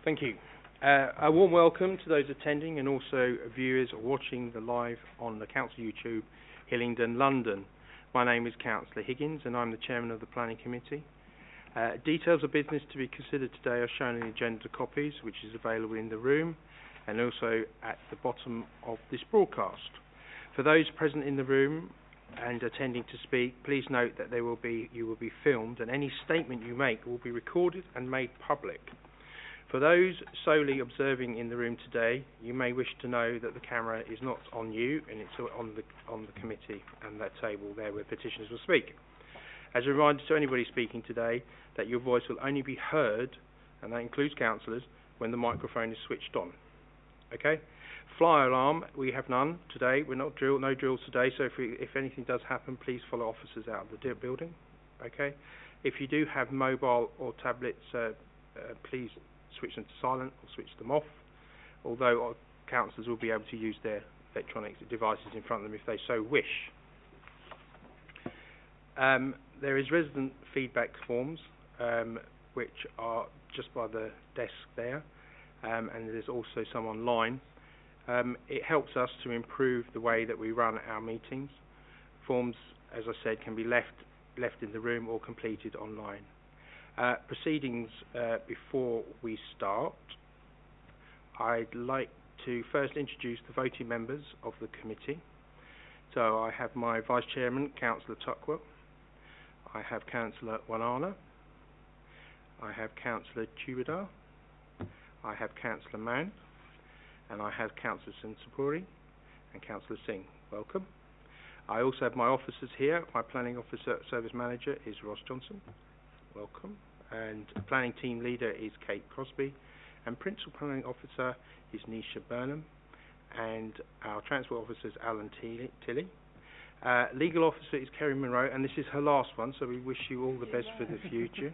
Thank you. A warm welcome to those attending and also viewers watching the live on the Council YouTube, Hillingdon, London. My name is Councillor Higgins and I'm the Chairman of the Planning Committee. Details of business to be considered today are shown in the agenda copies, which is available in the room and also at the bottom of this broadcast. For those present in the room and attending to speak, please note that you will be filmed and any statement you make will be recorded and made public. For those solely observing in the room today, you may wish to know that the camera is not on you and it's on the committee and that table there where petitioners will speak. As a reminder to anybody speaking today that your voice will only be heard, and that includes councillors, when the microphone is switched on. Okay? Fire alarm, we have none today. No drills today, so if anything does happen, please follow officers out of the building. Okay? If you do have mobile or tablets, please switch them to silent or switch them off, although our councillors will be able to use their electronic devices in front of them if they so wish. There is resident feedback forms which are just by the desk there, and there's also some online. It helps us to improve the way that we run our meetings. Forms, as I said, can be left in the room or completed online. Proceedings before we start, I'd like to first introduce the voting members of the committee. So I have my Vice Chairman, Councillor Tuckwell. I have Councillor Wanana. I have Councillor Chubadar. I have Councillor Mann. And I have Councillor Sinsapuri and Councillor Singh. Welcome. I also have my officers here. My Planning Officer Service Manager is Ross Johnson. Welcome. And Planning Team Leader is Kate Crosby. And Principal Planning Officer is Nisha Burnham. And our Transport Officer is Alan Tilley. Legal Officer is Kerry Monroe, and this is her last one, so we wish you all the best for the future.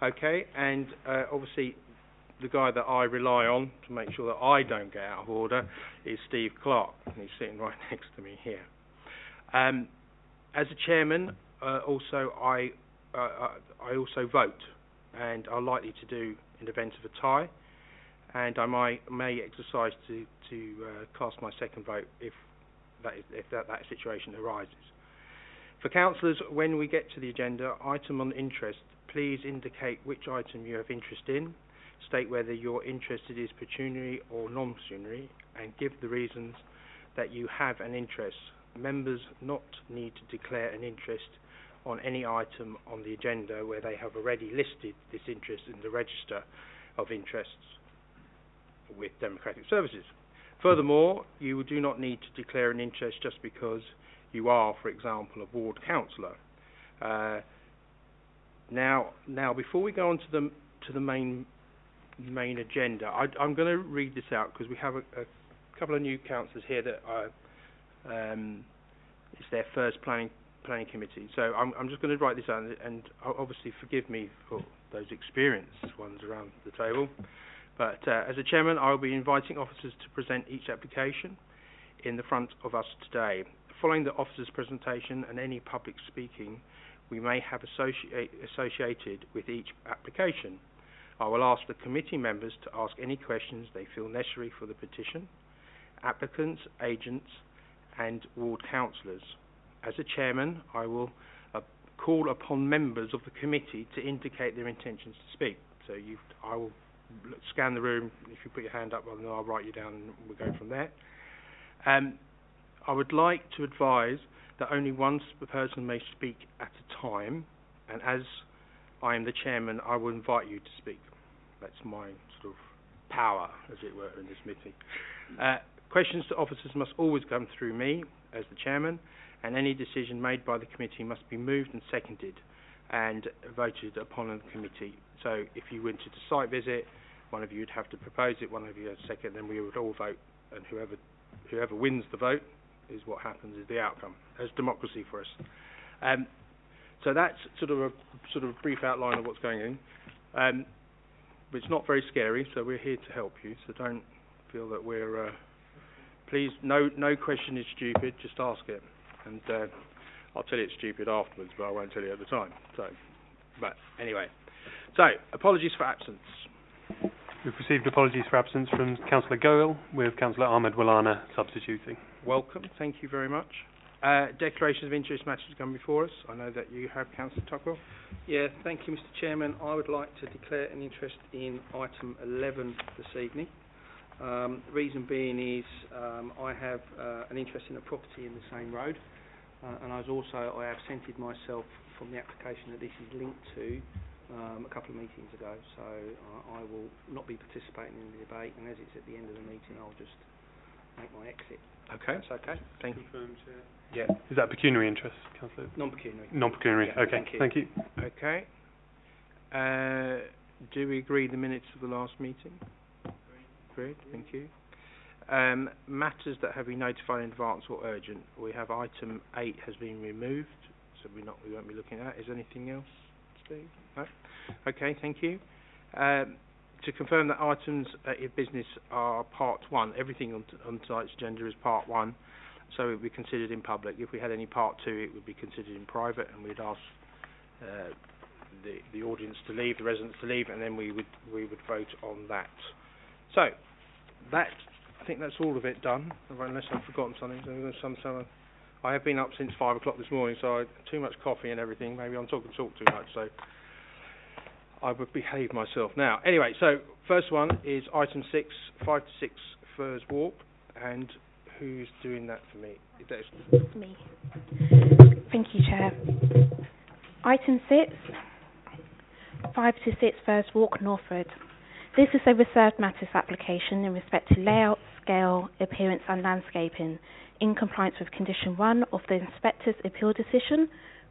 Okay, and obviously the guy that I rely on to make sure that I don't get out of order is Steve Clark, and he's sitting right next to me here. As a chairman, also I also vote, and are likely to do in the event of a tie, and I may exercise to cast my second vote if that situation arises. For councillors, when we get to the agenda item on interest, please indicate which item you have interest in, state whether your interest is pecuniary or non-pecuniary, and give the reasons that you have an interest. Members not need to declare an interest on any item on the agenda where they have already listed this interest in the register of interests with Democratic Services. Furthermore, you do not need to declare an interest just because you are, for example, a ward councillor. Now, before we go on to the main agenda, I'm going to read this out because we have a couple of new councillors here that are it's their first planning committee. So I'm just going to write this out, and obviously forgive me for those experienced ones around the table. But as a chairman, I will be inviting officers to present each application in the front of us today. Following the officer's presentation and any public speaking we may have associated with each application, I will ask the committee members to ask any questions they feel necessary for the petition, applicants, agents and ward councillors. As a chairman, I will call upon members of the committee to indicate their intentions to speak. So I will scan the room. If you put your hand up, then I'll write you down and we'll go from there. I would like to advise that only one person may speak at a time, and as I am the chairman, I will invite you to speak. That's my sort of power, as it were, in this meeting. Questions to officers must always come through me as the chairman, and any decision made by the committee must be moved and seconded and voted upon in the committee. So if you went to the site visit, one of you would have to propose it, one of you would second, then we would all vote, and whoever wins the vote is what happens, is the outcome. There's democracy for us. So that's sort of a brief outline of what's going on. But it's not very scary, so we're here to help you. So don't feel that we're. Please, no question is stupid. Just ask it, and I'll tell you it's stupid afterwards, but I won't tell you at the time. But anyway, so apologies for absence. We've received apologies for absence from Councillor Goel, with Councillor Ahmed Walana substituting. Welcome. Thank you very much. Declarations of interest matters to come before us. I know that you have, Councillor Tuckwell. Yeah, thank you, Mr. Chairman. I would like to declare an interest in item 11 this evening. The reason being is I have an interest in a property in the same road, and I absented myself from the application that this is linked to a couple of meetings ago, so I will not be participating in the debate, and as it's at the end of the meeting, I'll just make my exit. Okay. That's okay? Thank you. Confirmed, Yeah. Is that pecuniary interest, Councillor? Non-pecuniary. Non-pecuniary, Yeah, okay. thank you. Okay. Do we agree the minutes of the last meeting? Agreed. Thank you. Matters that have been notified in advance or urgent. We have item 8 has been removed, so we won't be looking at that. Is there anything else, Steve? No? Okay, thank you. To confirm that items in business are part 1, everything on tonight's agenda is part 1, so it would be considered in public. If we had any part 2, it would be considered in private, and we'd ask the audience to leave, the residents to leave, and then we would vote on that. So, I think that's all of it done, unless I've forgotten something. I have been up since 5 o'clock this morning, so I had too much coffee and everything. Maybe I'm talk too much, so I would behave myself. Now, anyway, so first one is item 6, 5 to 6 Firs Walk, and who's doing that for me? It's me. Thank you, Chair. Item 6, 5 to 6 Firs Walk, Northwood. This is a reserved matters application in respect to layout, scale, appearance and landscaping in compliance with Condition 1 of the Inspector's Appeal Decision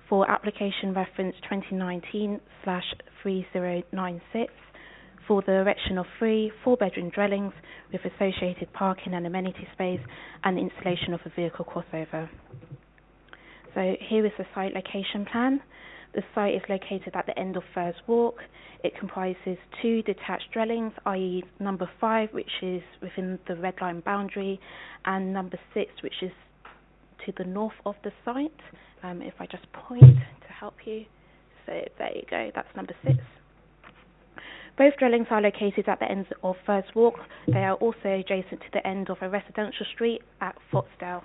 for application reference 2019/3096 for the erection of 3 4-bedroom dwellings with associated parking and amenity space and installation of a vehicle crossover. So here is the site location plan. The site is located at the end of Firs Walk. It comprises 2 detached dwellings, i.e. number 5, which is within the red line boundary, and number 6, which is to the north of the site. If I just point to help you. So there you go, that's number 6. Both dwellings are located at the ends of Firs Walk. They are also adjacent to the end of a residential street at Foxdale.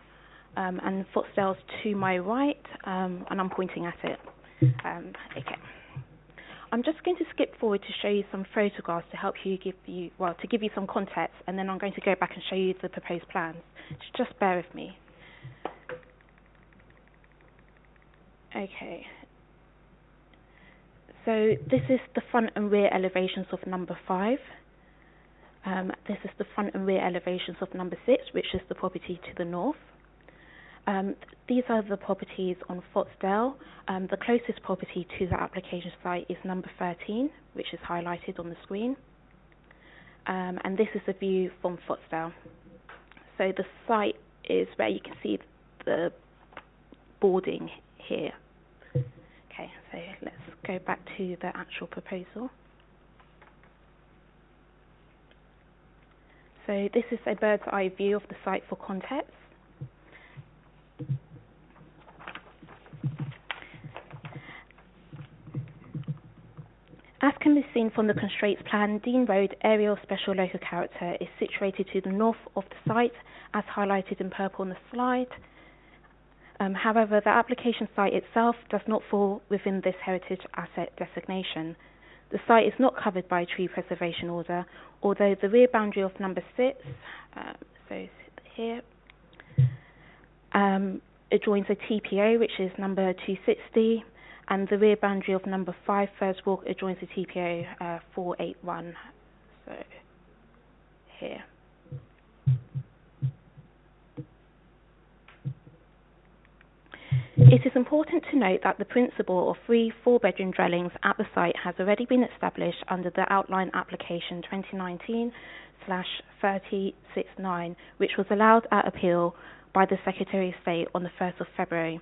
And Foxdale's to my right, and I'm pointing at it. Okay. I'm just going to skip forward to show you some photographs to help you give you some context, and then I'm going to go back and show you the proposed plans. Just bear with me. Okay. So this is the front and rear elevations of number 5. This is the front and rear elevations of number 6, which is the property to the north. These are the properties on Foxdale. The closest property to the application site is number 13, which is highlighted on the screen. And this is a view from Foxdale. So the site is where you can see the boarding here. Okay, so let's go back to the actual proposal. So this is a bird's eye view of the site for context. As can be seen from the constraints plan, Dean Road Area of Special Local Character is situated to the north of the site, as highlighted in purple on the slide. However, the application site itself does not fall within this heritage asset designation. The site is not covered by a tree preservation order, although the rear boundary of number 6, so here, adjoins a TPO, which is number 260, and the rear boundary of number 5, Firs Walk, adjoins a TPO 481, so here. It is important to note that the principle of 3 4-bedroom dwellings at the site has already been established under the outline application 2019/3069, which was allowed at appeal by the Secretary of State on the 1st of February.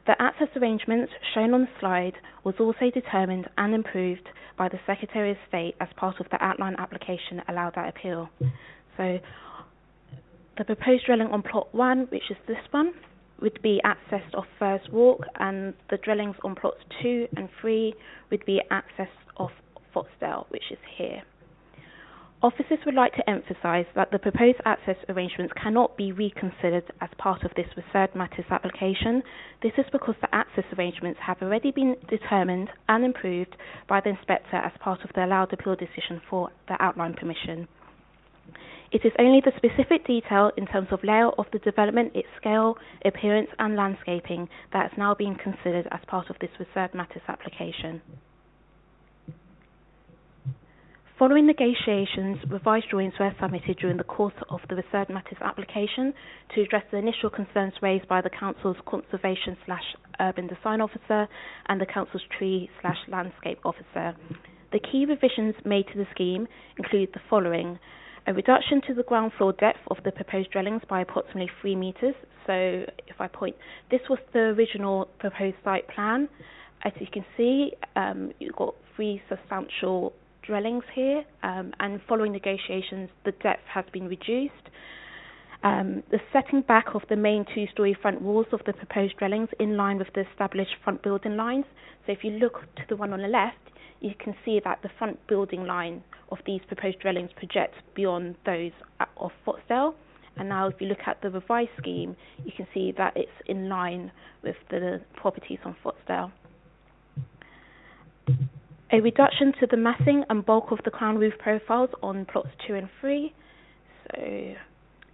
The access arrangements shown on the slide was also determined and improved by the Secretary of State as part of the outline application allowed at appeal. So the proposed dwelling on plot 1, which is this one, would be accessed off Firs Walk, and the dwellings on plots 2 and 3 would be accessed off Foxdale, which is here. Officers would like to emphasise that the proposed access arrangements cannot be reconsidered as part of this referred matters application. This is because the access arrangements have already been determined and approved by the inspector as part of the allowed appeal decision for the outline permission. It is only the specific detail in terms of layout of the development, its scale, appearance and landscaping that is now being considered as part of this referred matters application. Following negotiations, revised drawings were submitted during the course of the referred matters application to address the initial concerns raised by the Council's Conservation/Urban Design Officer and the Council's Tree/Landscape Officer. The key revisions made to the scheme include the following: a reduction to the ground floor depth of the proposed dwellings by approximately 3 metres. So if I point, this was the original proposed site plan. As you can see, you've got 3 substantial dwellings here, and following negotiations the depth has been reduced. The setting back of the main 2-storey front walls of the proposed dwellings in line with the established front building lines. So if you look to the one on the left, you can see that the front building line of these proposed dwellings projects beyond those of Foxdale. And now if you look at the revised scheme, you can see that it's in line with the properties on Foxdale. A reduction to the massing and bulk of the crown roof profiles on plots 2 and 3. So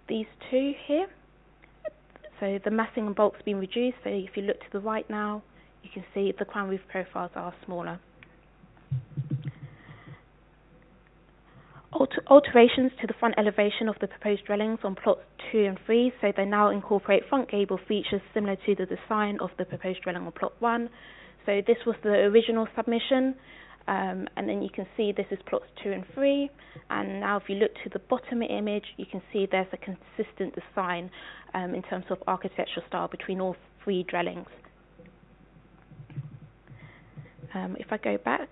these 2 here. So the massing and bulk's been reduced. So if you look to the right now, you can see the crown roof profiles are smaller. Alterations to the front elevation of the proposed dwellings on plots 2 and 3. So they now incorporate front gable features similar to the design of the proposed dwelling on plot 1. So this was the original submission. And then you can see this is plots 2 and 3, and now if you look to the bottom image, you can see there's a consistent design in terms of architectural style between all 3 dwellings. If I go back,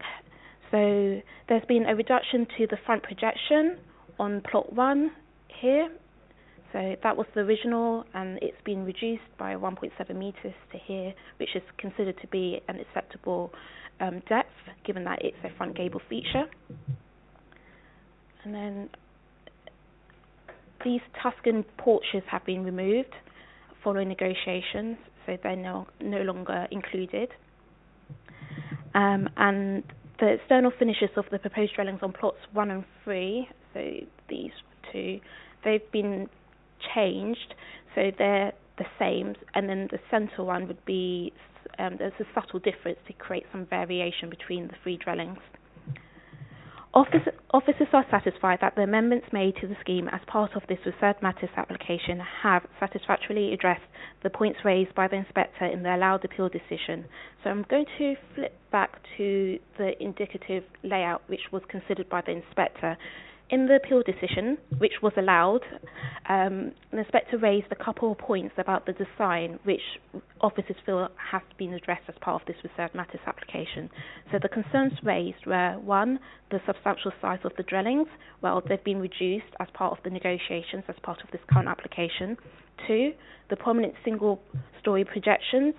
so there's been a reduction to the front projection on plot 1 here. So that was the original, and it's been reduced by 1.7 metres to here, which is considered to be an acceptable depth, given that it's a front gable feature. And then these Tuscan porches have been removed following negotiations, so they're no longer included. And the external finishes of the proposed dwellings on plots 1 and 3, so these 2, they've been changed, so they're the same, and then the centre one would be, there's a subtle difference to create some variation between the 3 dwellings. Officers are satisfied that the amendments made to the scheme as part of this referred matters application have satisfactorily addressed the points raised by the inspector in the allowed appeal decision. So I'm going to flip back to the indicative layout which was considered by the inspector. In the appeal decision, which was allowed, the inspector raised a couple of points about the design which officers feel has been addressed as part of this referred matters application. So the concerns raised were, 1, the substantial size of the dwellings. Well, they've been reduced as part of the negotiations as part of this current application. 2, the prominent single-storey projections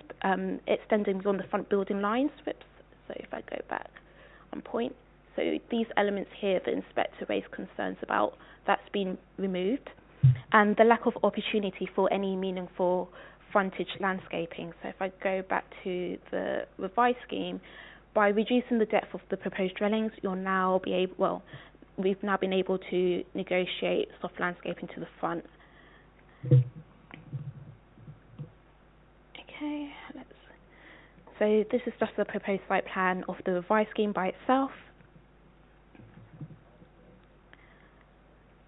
extending beyond the front building lines. So if I go back on point, so these elements here, the inspector raised concerns about, that's been removed, and the lack of opportunity for any meaningful frontage landscaping. So if I go back to the revised scheme, by reducing the depth of the proposed dwellings, you'll now be able, well, we've now been able to negotiate soft landscaping to the front. Okay, so this is just the proposed site plan of the revised scheme by itself.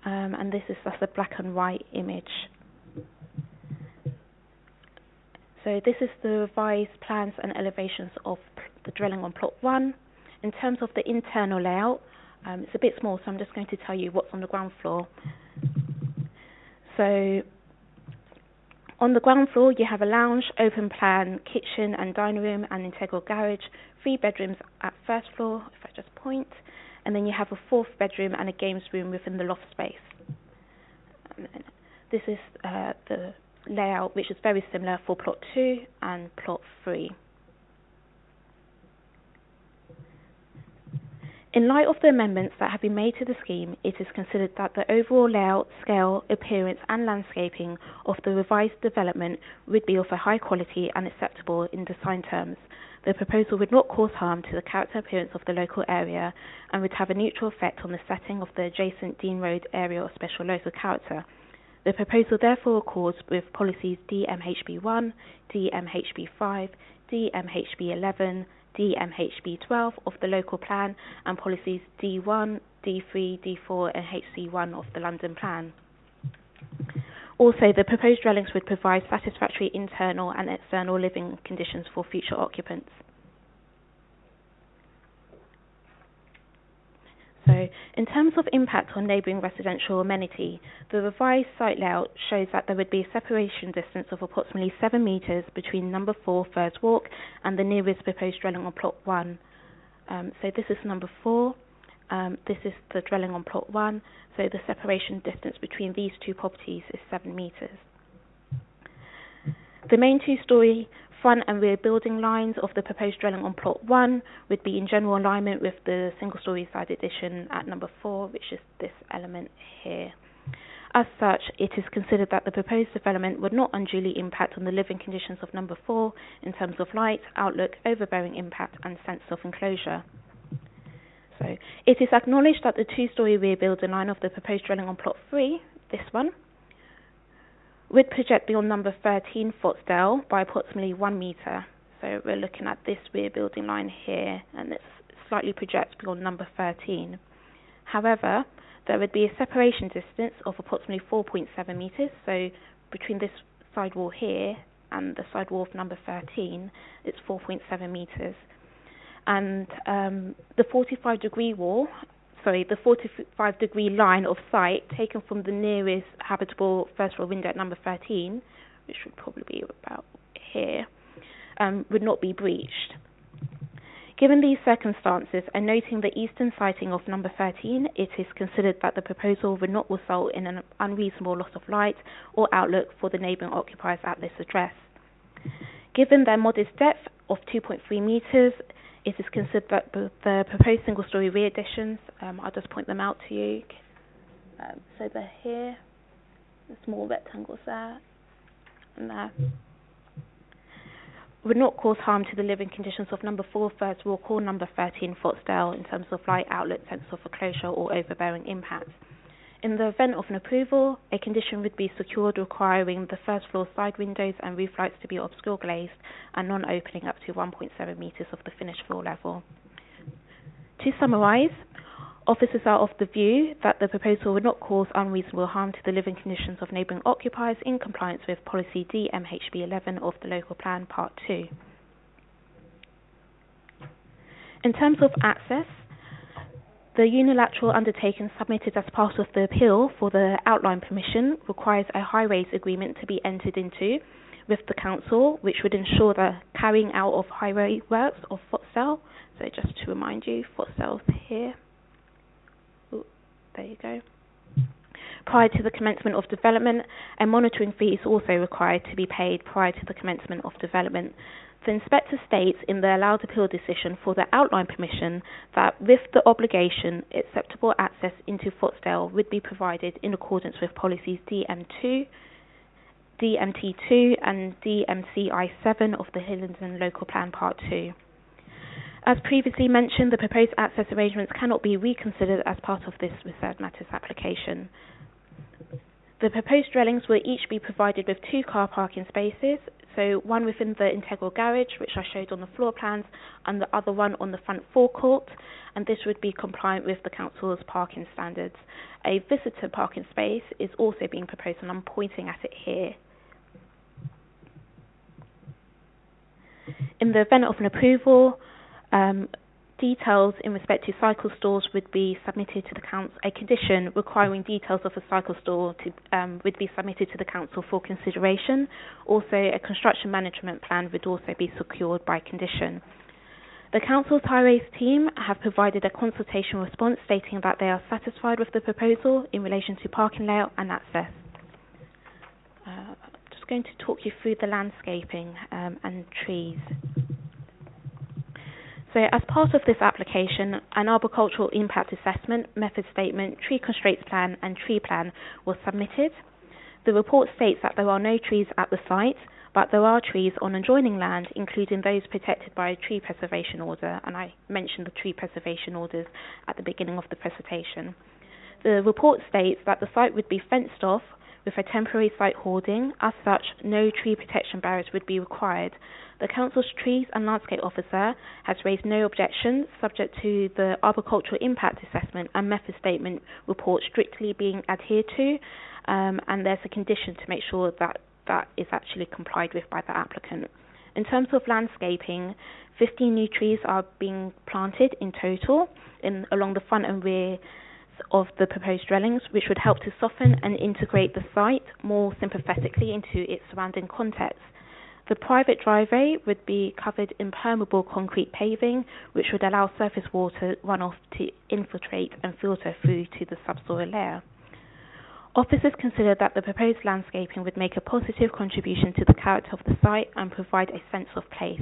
And this is just a black and white image. So this is the revised plans and elevations of the dwelling on plot 1. In terms of the internal layout, it's a bit small, so I'm just going to tell you what's on the ground floor. So on the ground floor, you have a lounge, open plan kitchen and dining room and integral garage, 3 bedrooms at first floor, if I just point, and then you have a 4th bedroom and a games room within the loft space. And this is the layout, which is very similar for plot 2 and plot 3. In light of the amendments that have been made to the scheme, it is considered that the overall layout, scale, appearance and landscaping of the revised development would be of a high quality and acceptable in design terms. The proposal would not cause harm to the character appearance of the local area and would have a neutral effect on the setting of the adjacent Dean Road area of special local character. The proposal therefore accords with policies DMHB1, DMHB5, DMHB11, DMHB12 of the local plan and policies D1, D3, D4 and HC1 of the London plan. Also, the proposed dwellings would provide satisfactory internal and external living conditions for future occupants. So, in terms of impact on neighbouring residential amenity, the revised site layout shows that there would be a separation distance of approximately 7 metres between number 4 First Walk and the nearest proposed dwelling on plot 1. So this is number 4, this is the dwelling on plot 1, so the separation distance between these two properties is 7 metres. The main two-storey front and rear building lines of the proposed dwelling on plot 1 would be in general alignment with the single-storey side addition at number 4, which is this element here. As such, it is considered that the proposed development would not unduly impact on the living conditions of number 4 in terms of light, outlook, overbearing impact and sense of enclosure. So, it is acknowledged that the two-storey rear building line of the proposed dwelling on plot 3, this one, would project beyond number 13 Fottsdale by approximately 1 metre. So we're looking at this rear building line here, and it slightly projects beyond number 13. However, there would be a separation distance of approximately 4.7 metres, so between this side wall here and the side wall of number 13, it's 4.7 metres. And the 45-degree line of sight taken from the nearest habitable first floor window at number 13, which would probably be about here, would not be breached. Given these circumstances and noting the eastern sighting of number 13, it is considered that the proposal would not result in an unreasonable loss of light or outlook for the neighbouring occupiers at this address. Given their modest depth of 2.3 metres, it is considered that the proposed single-storey rear additions, I'll just point them out to you. So they're here, the small rectangles there, and there. Would not cause harm to the living conditions of number 4 First Walk or number 13 Fottsdale in terms of light, outlook, sense of enclosure or overbearing impact. In the event of an approval, a condition would be secured requiring the first floor side windows and roof lights to be obscure glazed and non-opening up to 1.7 metres of the finished floor level. To summarise, officers are of the view that the proposal would not cause unreasonable harm to the living conditions of neighbouring occupiers in compliance with policy DMHB11 of the local plan part 2. In terms of access, the unilateral undertaking submitted as part of the appeal for the outline permission requires a highways agreement to be entered into with the council, which would ensure the carrying out of highway works of Fottsdale. So just to remind you, Fottsdale's here. Ooh, there you go. Prior to the commencement of development, a monitoring fee is also required to be paid prior to the commencement of development. The inspector states in the allowed appeal decision for the outline permission that with the obligation, acceptable access into Fottsdale would be provided in accordance with policies DMT2 and DMCI7 of the Hillingdon Local Plan Part 2. As previously mentioned, the proposed access arrangements cannot be reconsidered as part of this reserved matters application. The proposed dwellings will each be provided with 2 car parking spaces, so one within the integral garage, which I showed on the floor plans, and the other one on the front forecourt, and this would be compliant with the council's parking standards. A visitor parking space is also being proposed, and I'm pointing at it here. In the event of an approval, details in respect to cycle stores would be submitted to the council. A condition requiring details of a cycle store would be submitted to the council for consideration. Also, a construction management plan would also be secured by condition. The council's highways team have provided a consultation response stating that they are satisfied with the proposal in relation to parking layout and access. I'm just going to talk you through the landscaping and trees. So as part of this application, an arboricultural impact assessment, method statement, tree constraints plan and tree plan was submitted. The report states that there are no trees at the site, but there are trees on adjoining land, including those protected by a tree preservation order, and I mentioned the tree preservation orders at the beginning of the presentation. The report states that the site would be fenced off with a temporary site hoarding. As such, no tree protection barriers would be required. The Council's Trees and Landscape Officer has raised no objections, subject to the arboricultural impact assessment and method statement report strictly being adhered to, and there's a condition to make sure that that is actually complied with by the applicant. In terms of landscaping, 15 new trees are being planted in total along the front and rear of the proposed dwellings, which would help to soften and integrate the site more sympathetically into its surrounding context. The private driveway would be covered in permeable concrete paving, which would allow surface water runoff to infiltrate and filter through to the subsoil layer. Officers consider that the proposed landscaping would make a positive contribution to the character of the site and provide a sense of place.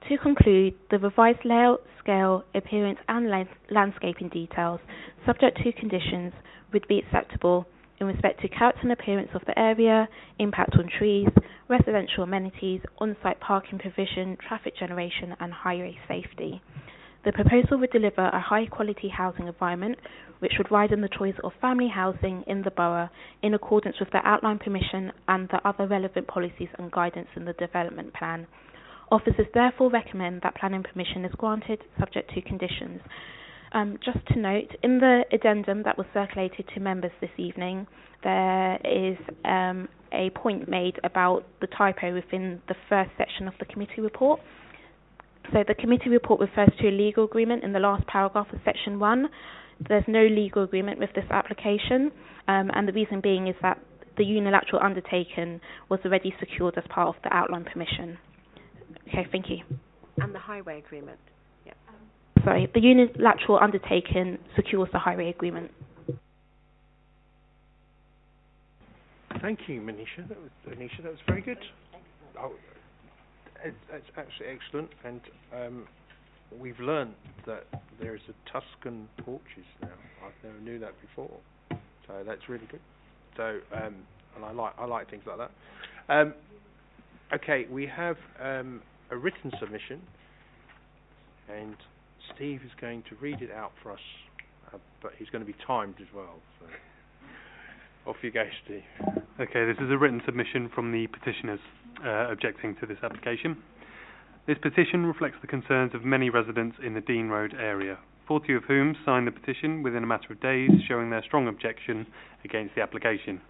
To conclude, the revised layout, scale, appearance and landscaping details, subject to conditions, would be acceptable in respect to character and appearance of the area, impact on trees, residential amenities, on-site parking provision, traffic generation and highway safety. The proposal would deliver a high-quality housing environment which would widen the choice of family housing in the borough in accordance with the outline permission and the other relevant policies and guidance in the development plan. Officers therefore recommend that planning permission is granted subject to conditions. Just to note, in the addendum that was circulated to members this evening, there is a point made about the typo within the first section of the committee report. So the committee report refers to a legal agreement in the last paragraph of section 1. There's no legal agreement with this application, and the reason being is that the unilateral undertaking was already secured as part of the outline permission. Okay, thank you. And the highway agreement? Yeah. Sorry, the unilateral undertaking secures the highway agreement. Thank you, Manisha. That was very good. Oh, it's absolutely excellent, and we've learned that there is a Tuscan porches now. I never knew that before, so that's really good. So, and I like things like that. Okay, we have a written submission, and Steve is going to read it out for us, but he's going to be timed as well. So, off you go, Steve. Okay, this is a written submission from the petitioners objecting to this application. This petition reflects the concerns of many residents in the Dean Road area, 40 of whom signed the petition within a matter of days, showing their strong objection against the application.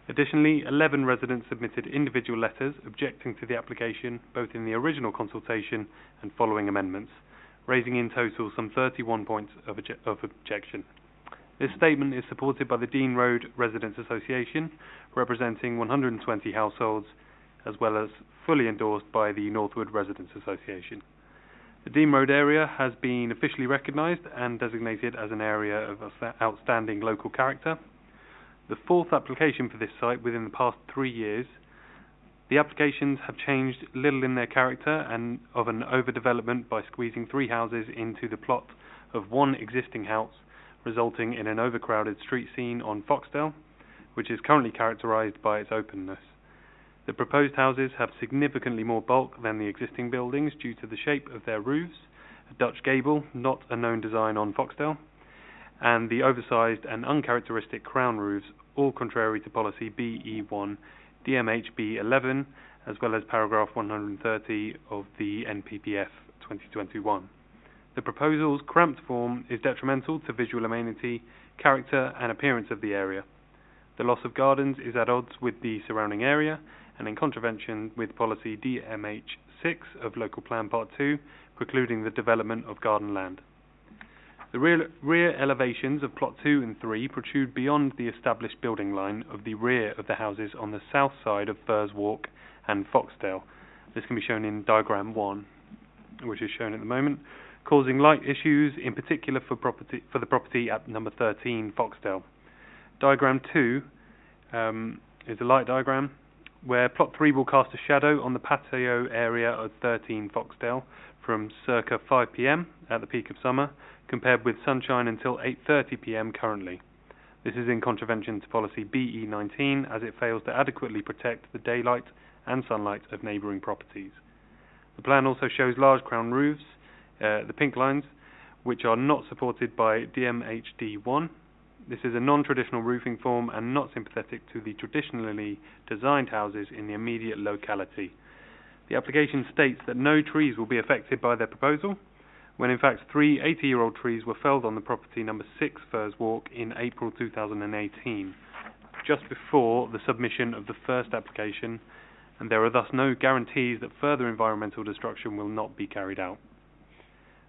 Additionally, 11 residents submitted individual letters objecting to the application, both in the original consultation and following amendments, raising in total some 31 points of objection. This statement is supported by the Dean Road Residents Association, representing 120 households, as well as fully endorsed by the Northwood Residents Association. The Dean Road area has been officially recognised and designated as an area of outstanding local character. The fourth application for this site within the past 3 years. The applications have changed little in their character and of an overdevelopment by squeezing 3 houses into the plot of one existing house, resulting in an overcrowded street scene on Foxdale, which is currently characterised by its openness. The proposed houses have significantly more bulk than the existing buildings due to the shape of their roofs, a Dutch gable, not a known design on Foxdale, and the oversized and uncharacteristic crown roofs, all contrary to policy BE1, DMHB 11, as well as paragraph 130 of the NPPF 2021. The proposal's cramped form is detrimental to visual amenity, character and appearance of the area. The loss of gardens is at odds with the surrounding area and in contravention with policy DMH6 of Local Plan Part 2, precluding the development of garden land. The rear elevations of Plot 2 and 3 protrude beyond the established building line of the rear of the houses on the south side of Firs Walk and Foxdale. This can be shown in Diagram 1, which is shown at the moment, causing light issues, in particular for the property at number 13 Foxdale. Diagram 2 is a light diagram. where plot 3 will cast a shadow on the patio area of 13 Foxdale from circa 5 p.m. at the peak of summer, compared with sunshine until 8:30 p.m. currently. This is in contravention to policy BE19, as it fails to adequately protect the daylight and sunlight of neighbouring properties. The plan also shows large crown roofs, the pink lines, which are not supported by DMHD1. This is a non-traditional roofing form and not sympathetic to the traditionally designed houses in the immediate locality. The application states that no trees will be affected by their proposal, when in fact 3 80-year-old trees were felled on the property number 6 Firs Walk in April 2018, just before the submission of the first application, and there are thus no guarantees that further environmental destruction will not be carried out.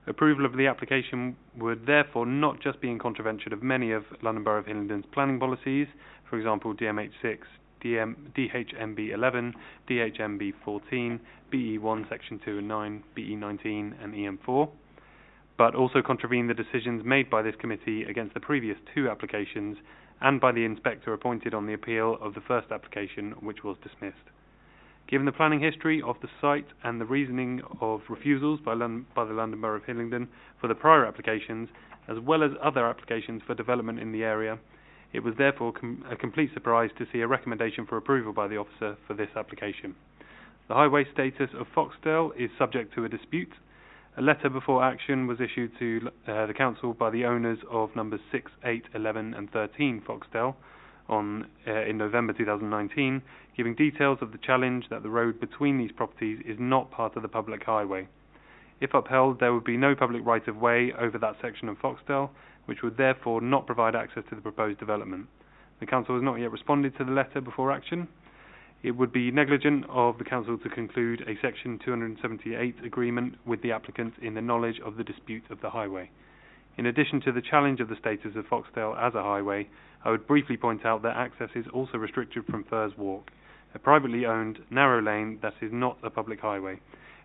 Approval of the application would therefore not just be in contravention of many of London Borough of Hillingdon's planning policies, for example DMH6, DHMB11, DHMB14, BE1 Section 2 and 9, BE19 and EM4, but also contravene the decisions made by this committee against the previous 2 applications and by the inspector appointed on the appeal of the first application, which was dismissed. Given the planning history of the site and the reasoning of refusals by the London Borough of Hillingdon for the prior applications, as well as other applications for development in the area, it was therefore a complete surprise to see a recommendation for approval by the officer for this application. The highway status of Foxdale is subject to a dispute. A letter before action was issued to the council by the owners of numbers 6, 8, 11 and 13 Foxdale in November 2019, giving details of the challenge that the road between these properties is not part of the public highway. If upheld, there would be no public right-of-way over that section of Foxdale, which would therefore not provide access to the proposed development. The council has not yet responded to the letter before action. It would be negligent of the council to conclude a Section 278 agreement with the applicant in the knowledge of the dispute of the highway. In addition to the challenge of the status of Foxdale as a highway, I would briefly point out that access is also restricted from Firs Walk, a privately owned, narrow lane that is not a public highway.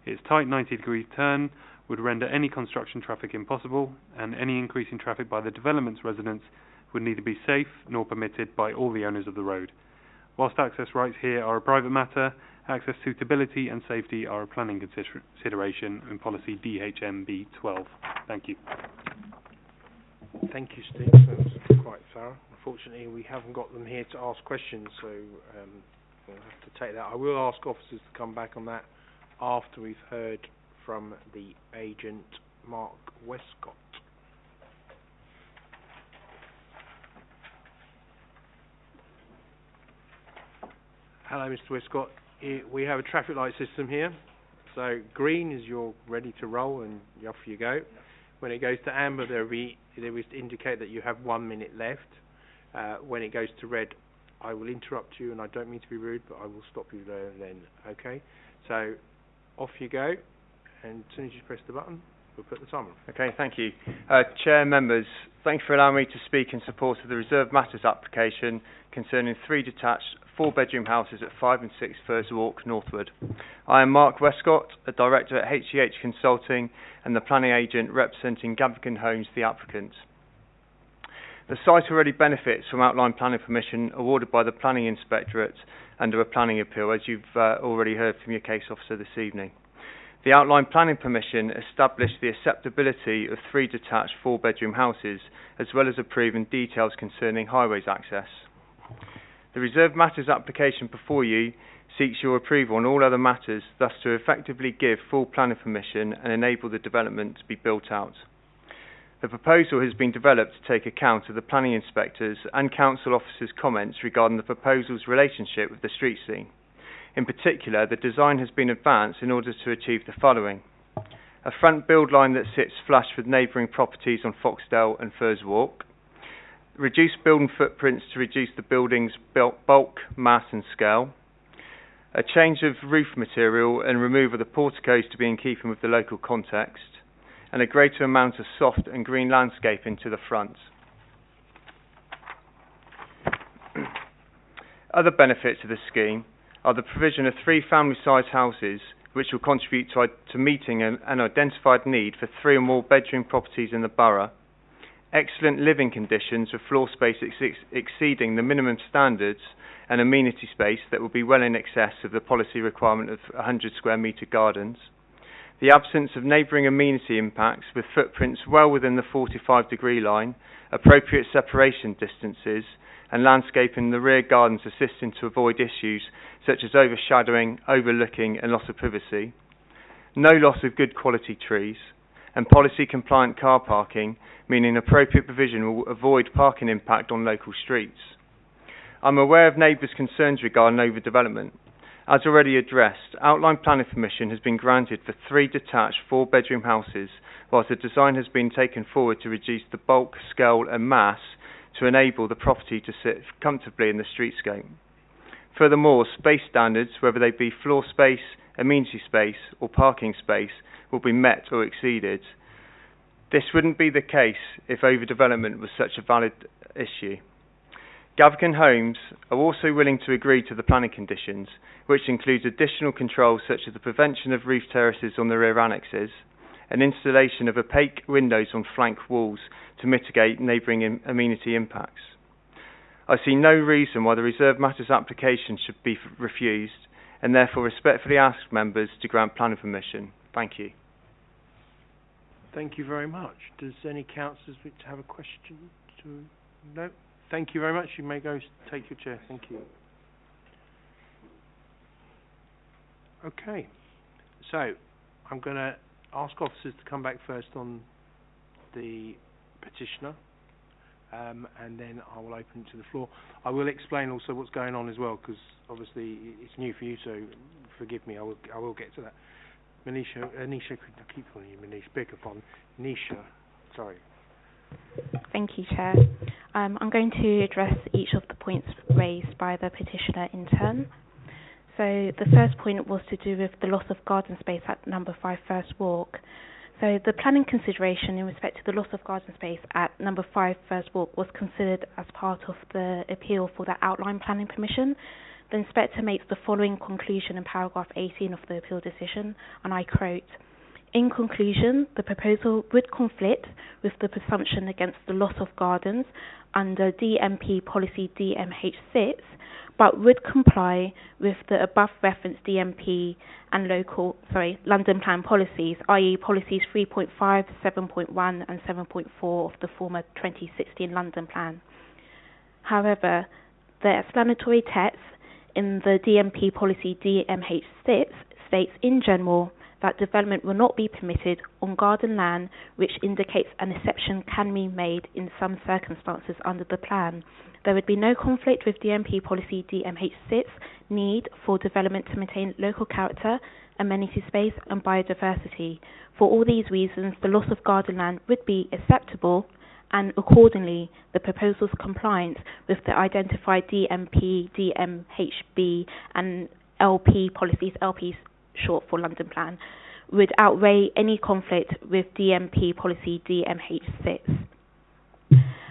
Its tight 90-degree turn would render any construction traffic impossible, and any increase in traffic by the development's residents would neither be safe nor permitted by all the owners of the road. Whilst access rights here are a private matter, access suitability and safety are a planning consideration in policy DHMB 12. Thank you. Thank you, Steve. That was quite thorough. Unfortunately, we haven't got them here to ask questions, so we'll have to take that. I will ask officers to come back on that after we've heard from the agent, Mark Westcott. Hello, Mr. Westcott. We have a traffic light system here. So green is you're ready to roll and off you go. When it goes to amber, there will indicate that you have 1 minute left. When it goes to red, I will interrupt you, and I don't mean to be rude, but I will stop you there and then. Okay? So off you go, and as soon as you press the button, we'll put the timer on. Okay, thank you. Chair, members, thanks for allowing me to speak in support of the Reserved Matters application concerning 3 detached 4-bedroom houses at 5 and 6 Firs Walk, Northwood. I am Mark Westcott, a director at HCH Consulting and the planning agent representing Gavin Homes, the applicant. The site already benefits from outline planning permission awarded by the Planning Inspectorate under a planning appeal, as you've already heard from your case officer this evening. The outline planning permission established the acceptability of 3 detached 4-bedroom houses, as well as approving details concerning highways access. The Reserved Matters application before you seeks your approval on all other matters, thus to effectively give full planning permission and enable the development to be built out. The proposal has been developed to take account of the planning inspectors and council officers' comments regarding the proposal's relationship with the street scene. In particular, the design has been advanced in order to achieve the following: a front build line that sits flush with neighbouring properties on Foxdale and Firs Walk, reduce building footprints to reduce the building's bulk, mass and scale, a change of roof material and remove of the porticos to be in keeping with the local context, and a greater amount of soft and green landscaping to the front. Other benefits of the scheme are the provision of 3 family-sized houses which will contribute to meeting an identified need for 3 or more bedroom properties in the borough, excellent living conditions with floor space exceeding the minimum standards and amenity space that will be well in excess of the policy requirement of 100 square metre gardens. The absence of neighbouring amenity impacts with footprints well within the 45-degree line, appropriate separation distances, and landscaping in the rear gardens assisting to avoid issues such as overshadowing, overlooking and loss of privacy. No loss of good quality trees, and policy compliant car parking, meaning appropriate provision will avoid parking impact on local streets. I'm aware of neighbours' concerns regarding overdevelopment. As already addressed, outline planning permission has been granted for 3 detached 4-bedroom houses, whilst the design has been taken forward to reduce the bulk, scale and mass to enable the property to sit comfortably in the streetscape. Furthermore, space standards, whether they be floor space, amenity space or parking space, will be met or exceeded. This wouldn't be the case if overdevelopment was such a valid issue. Gavkin Homes are also willing to agree to the planning conditions, which includes additional controls such as the prevention of roof terraces on the rear annexes, and installation of opaque windows on flank walls to mitigate neighbouring amenity impacts. I see no reason why the Reserved Matters application should be refused, and therefore respectfully ask members to grant planning permission. Thank you. Thank you very much. Does any councillors wish to have a question? No? Thank you very much. You may go take your chair. Thank you. Okay. So, I'm going to ask officers to come back first on the petitioner, and then I will open it to the floor. I will explain also what's going on as well, because obviously it's new for you, so forgive me. I will get to that. Anisha, I keep calling you Manish. Beg your pardon. Nisha, sorry. Thank you, Chair. I'm going to address each of the points raised by the petitioner in turn. So the first point was to do with the loss of garden space at number 5 First Walk. So the planning consideration in respect to the loss of garden space at number 5 First Walk was considered as part of the appeal for the outline planning permission. The inspector makes the following conclusion in paragraph 18 of the appeal decision, and I quote, "In conclusion, the proposal would conflict with the presumption against the loss of gardens under DMP policy DMH6, but would comply with the above referenced DMP and London Plan policies, i.e. policies 3.5, 7.1 and 7.4 of the former 2016 London Plan. However, the explanatory text in the DMP policy DMH6 states in general that development will not be permitted on garden land, which indicates an exception can be made in some circumstances under the plan. There would be no conflict with DMP policy DMH6 need for development to maintain local character, amenity space and biodiversity. For all these reasons, the loss of garden land would be acceptable, and accordingly, the proposal's compliance with the identified DMP, DMHB and LP policies, LP short for London Plan, would outweigh any conflict with DMP policy DMH6.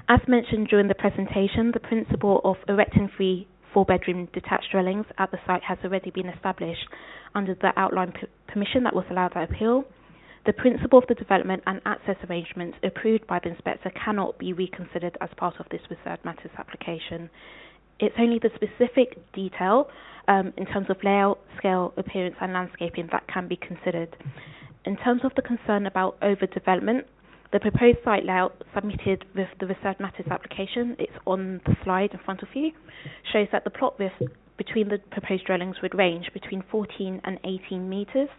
As mentioned during the presentation, the principle of erecting 3 4-bedroom detached dwellings at the site has already been established under the outline permission that was allowed by appeal. The principle of the development and access arrangements approved by the inspector cannot be reconsidered as part of this Reserved Matters application. It's only the specific detail in terms of layout, scale, appearance and landscaping that can be considered. In terms of the concern about overdevelopment, the proposed site layout submitted with the Reserved Matters application, it's on the slide in front of you, shows that the plot width between the proposed dwellings would range between 14 and 18 metres.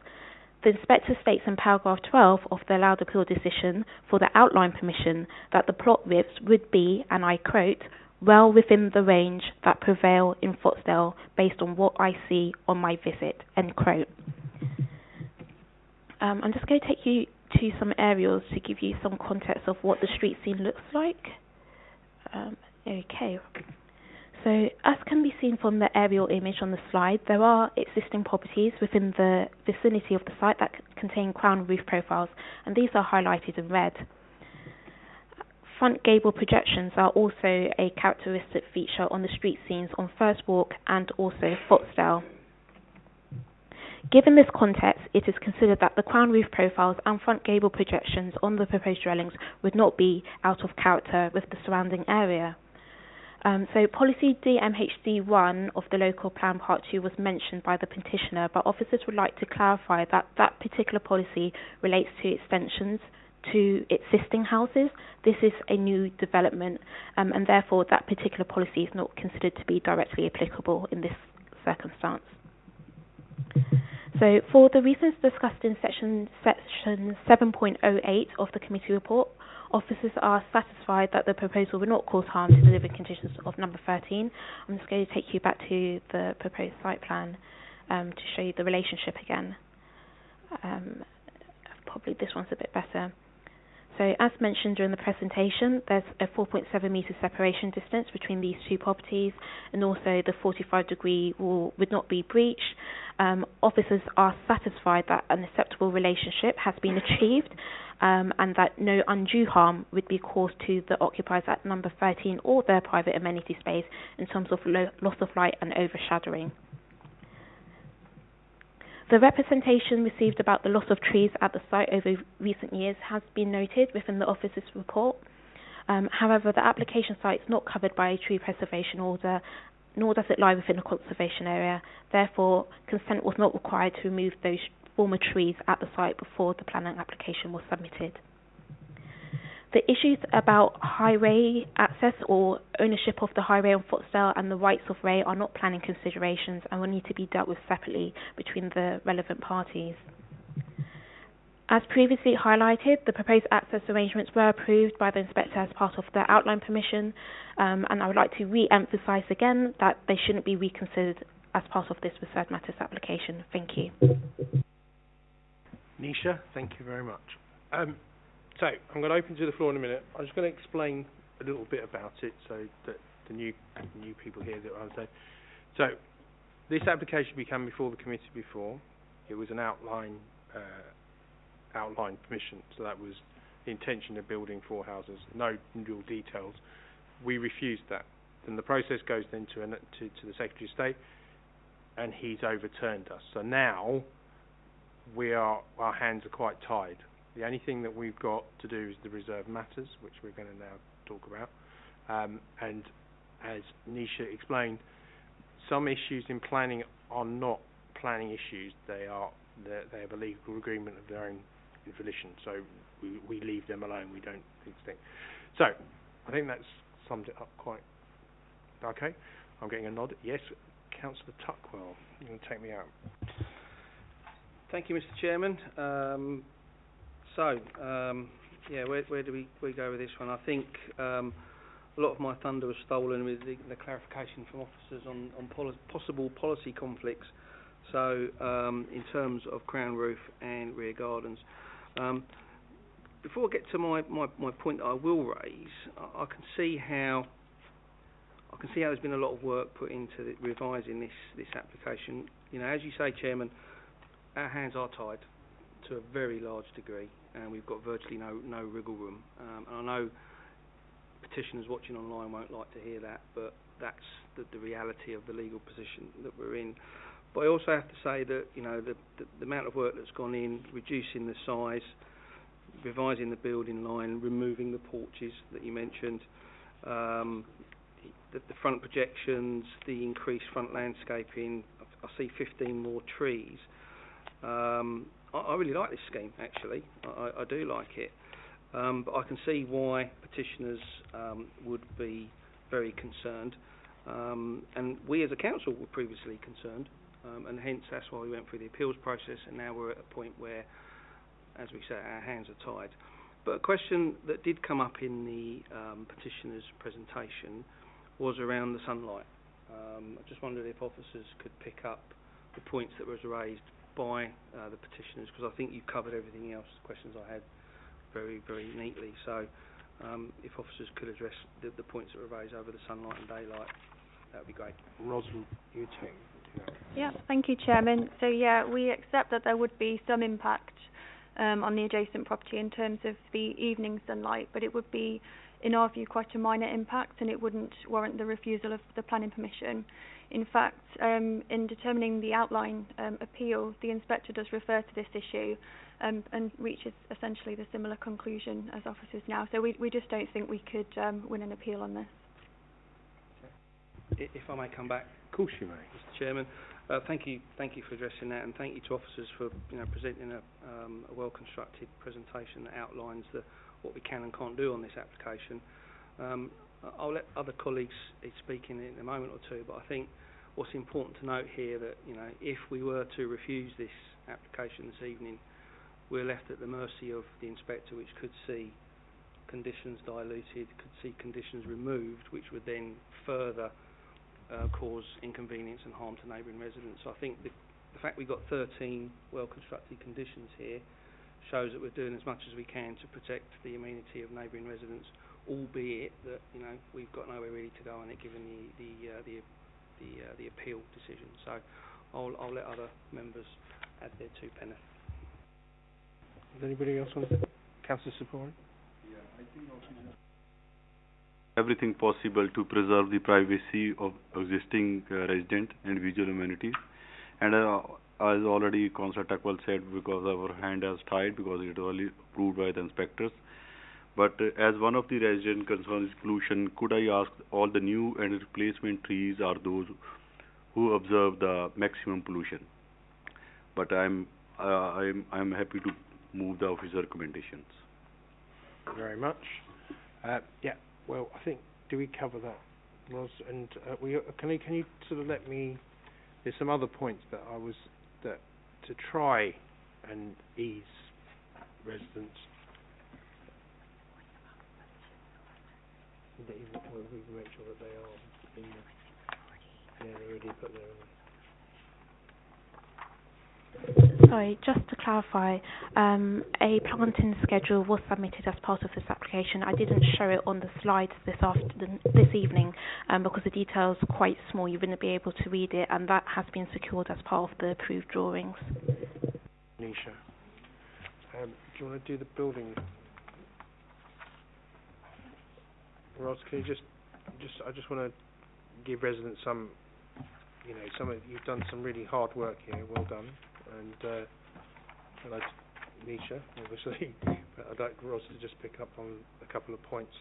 The inspector states in paragraph 12 of the allowed appeal decision for the outline permission that the plot widths would be, and I quote, well within the range that prevail in Foxdale based on what I see on my visit, end quote. I'm just going to take you to some aerials to give you some context of what the street scene looks like. Okay. So, as can be seen from the aerial image on the slide, there are existing properties within the vicinity of the site that contain crown roof profiles, and these are highlighted in red. Front gable projections are also a characteristic feature on the street scenes on First Walk and also Foxdale. Given this context, it is considered that the crown roof profiles and front gable projections on the proposed dwellings would not be out of character with the surrounding area. So policy DMHD1 of the local plan part 2 was mentioned by the petitioner, but officers would like to clarify that that particular policy relates to extensions to existing houses. This is a new development, and therefore that particular policy is not considered to be directly applicable in this circumstance. So for the reasons discussed in section 7.08 of the committee report, officers are satisfied that the proposal will not cause harm to the living conditions of number 13. I'm just going to take you back to the proposed site plan to show you the relationship again. Probably this one's a bit better. So as mentioned during the presentation, there's a 4.7 metre separation distance between these two properties, and also the 45-degree rule would not be breached. Officers are satisfied that an acceptable relationship has been achieved, and that no undue harm would be caused to the occupiers at number 13 or their private amenity space in terms of loss of light and overshadowing. The representation received about the loss of trees at the site over recent years has been noted within the officer's report. However, the application site is not covered by a tree preservation order, nor does it lie within a conservation area. Therefore, consent was not required to remove those former trees at the site before the planning application was submitted. The issues about highway access or ownership of the highway on Foxdale and the rights of way are not planning considerations and will need to be dealt with separately between the relevant parties. As previously highlighted, the proposed access arrangements were approved by the inspector as part of the outline permission, and I would like to re-emphasise again that they shouldn't be reconsidered as part of this reserved matters application. Thank you. Nisha, thank you very much. So I'm going to open to the floor in a minute. I'm just going to explain a little bit about it so that the new people here that I say. So this application became before the committee before. It was an outline permission, so that was the intention of building 4 houses, no real details. We refused that. Then the process goes then to the Secretary of State, and he's overturned us. So now our hands are quite tied. The only thing that we've got to do is the reserved matters, which we're going to now talk about. And as Nisha explained, some issues in planning are not planning issues. They have a legal agreement of their own volition. So we leave them alone. We don't extend. So I think that's summed it up quite. Okay, I'm getting a nod. Yes, Councillor Tuckwell, you're going to take me out. Thank you, Mr. Chairman. Yeah, where do we go with this one? I think a lot of my thunder was stolen with the clarification from officers on possible policy conflicts. So in terms of crown roof and rear gardens. Before I get to my point that I will raise, I can see how there's been a lot of work put into revising this application. You know, as you say, Chairman, our hands are tied to a very large degree, and we've got virtually no wriggle room. And I know petitioners watching online won't like to hear that, but that's the reality of the legal position that we're in. But I also have to say that, you know, the amount of work that's gone in, reducing the size, revising the building line, removing the porches that you mentioned, the front projections, the increased front landscaping, I see 15 more trees. I really like this scheme, actually. I do like it. But I can see why petitioners would be very concerned. And we as a council were previously concerned, and hence that's why we went through the appeals process, and now we're at a point where, as we say, our hands are tied. But a question that did come up in the petitioner's presentation was around the sunlight. I just wondered if officers could pick up the points that was raised by the petitioners, because I think you covered everything else, questions I had, very, very neatly. So if officers could address the points that were raised over the sunlight and daylight, that would be great. Rosalind, you take. Yeah, thank you, Chairman. So yeah, we accept that there would be some impact on the adjacent property in terms of the evening sunlight, but it would be, in our view, quite a minor impact, and it wouldn't warrant the refusal of the planning permission. In fact, in determining the outline appeal, the inspector does refer to this issue and reaches essentially the similar conclusion as officers now. So we just don't think we could win an appeal on this. If I may come back, Of course you may. Mr. Chairman, thank you for addressing that, and thank you to officers for presenting a well-constructed presentation that outlines what we can and can't do on this application. I'll let other colleagues speak in a moment or two, but I think what's important to note here that if we were to refuse this application this evening, we're left at the mercy of the inspector, which could see conditions diluted, could see conditions removed, which would then further cause inconvenience and harm to neighbouring residents. So I think the fact we've got 13 well-constructed conditions here shows that we're doing as much as we can to protect the amenity of neighbouring residents, albeit that we've got nowhere really to go on it given the appeal decision. So I'll let other members add their two pence. Does anybody else want to? Councillor Sapori? Everything possible to preserve the privacy of existing resident and visual amenities. And as already Councillor Tuckwell said, because our hand is tied because it was only approved by the inspectors. But as one of the resident concerns pollution, could I ask all the new and replacement trees are those who observe the maximum pollution? But I'm happy to move the officer recommendations. Thank you very much. Yeah. Well, I think, do we cover that, Ros? And can you sort of let me? There's some other points that to try and ease residents. That we can make sure that they are in they're already put there. Sorry, just to clarify, a planting schedule was submitted as part of this application. I didn't show it on the slides this evening because the details are quite small. You wouldn't be able to read it, and that has been secured as part of the approved drawings. Nisha, do you want to do the building? Ross, can you I just want to give residents some, you've done some really hard work here. Well done. And I'd like Nisha, obviously, but I'd like Ross to just pick up on a couple of points.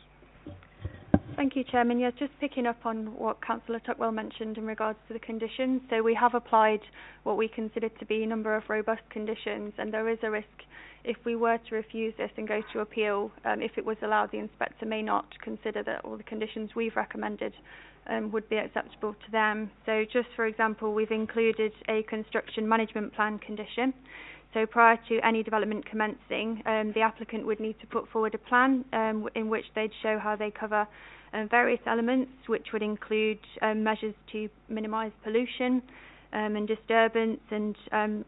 Thank you, Chairman. Yes, just picking up on what Councillor Tuckwell mentioned in regards to the conditions. So we have applied what we consider to be a number of robust conditions, and there is a risk if we were to refuse this and go to appeal, if it was allowed, the inspector may not consider that all the conditions we've recommended would be acceptable to them. So just for example, we've included a construction management plan condition. So prior to any development commencing, the applicant would need to put forward a plan in which they'd show how they cover various elements, which would include measures to minimise pollution and disturbance, and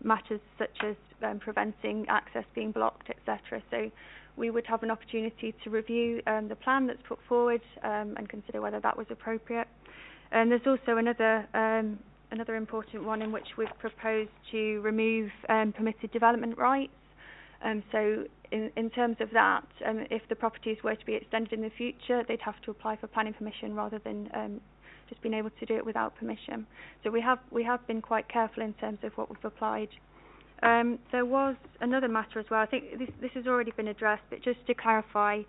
matters such as preventing access being blocked, etc. So we would have an opportunity to review the plan that's put forward and consider whether that was appropriate. And there's also another important one in which we've proposed to remove permitted development rights. So in terms of that, if the properties were to be extended in the future, they'd have to apply for planning permission rather than just being able to do it without permission. So we have been quite careful in terms of what we've applied. There was another matter as well. I think this has already been addressed, but just to clarify,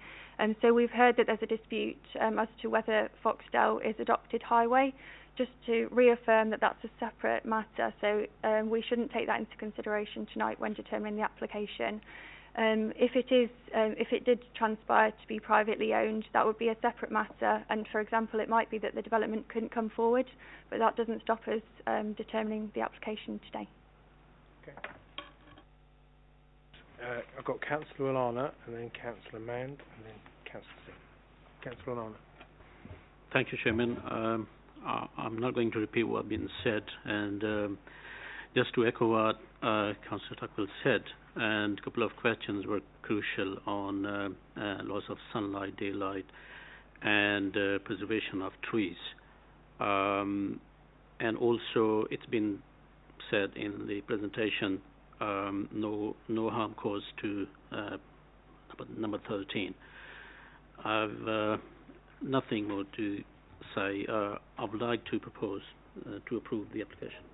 so we've heard that there's a dispute as to whether Foxdale is adopted highway. Just to reaffirm that that's a separate matter, so we shouldn't take that into consideration tonight when determining the application. If it did transpire to be privately owned, that would be a separate matter, and for example it might be that the development couldn't come forward, but that doesn't stop us determining the application today. Okay. I've got Councillor Alana, and then Councillor Mand, and then Councillor Singh. Councillor Alana. Thank you, Chairman. I'm not going to repeat what's been said, and just to echo what Councillor Tuckwell said, and a couple of questions were crucial on loss of sunlight, daylight, and preservation of trees. And also, it's been said in the presentation, no harm caused to number 13. I've nothing more to say. I would like to propose to approve the application.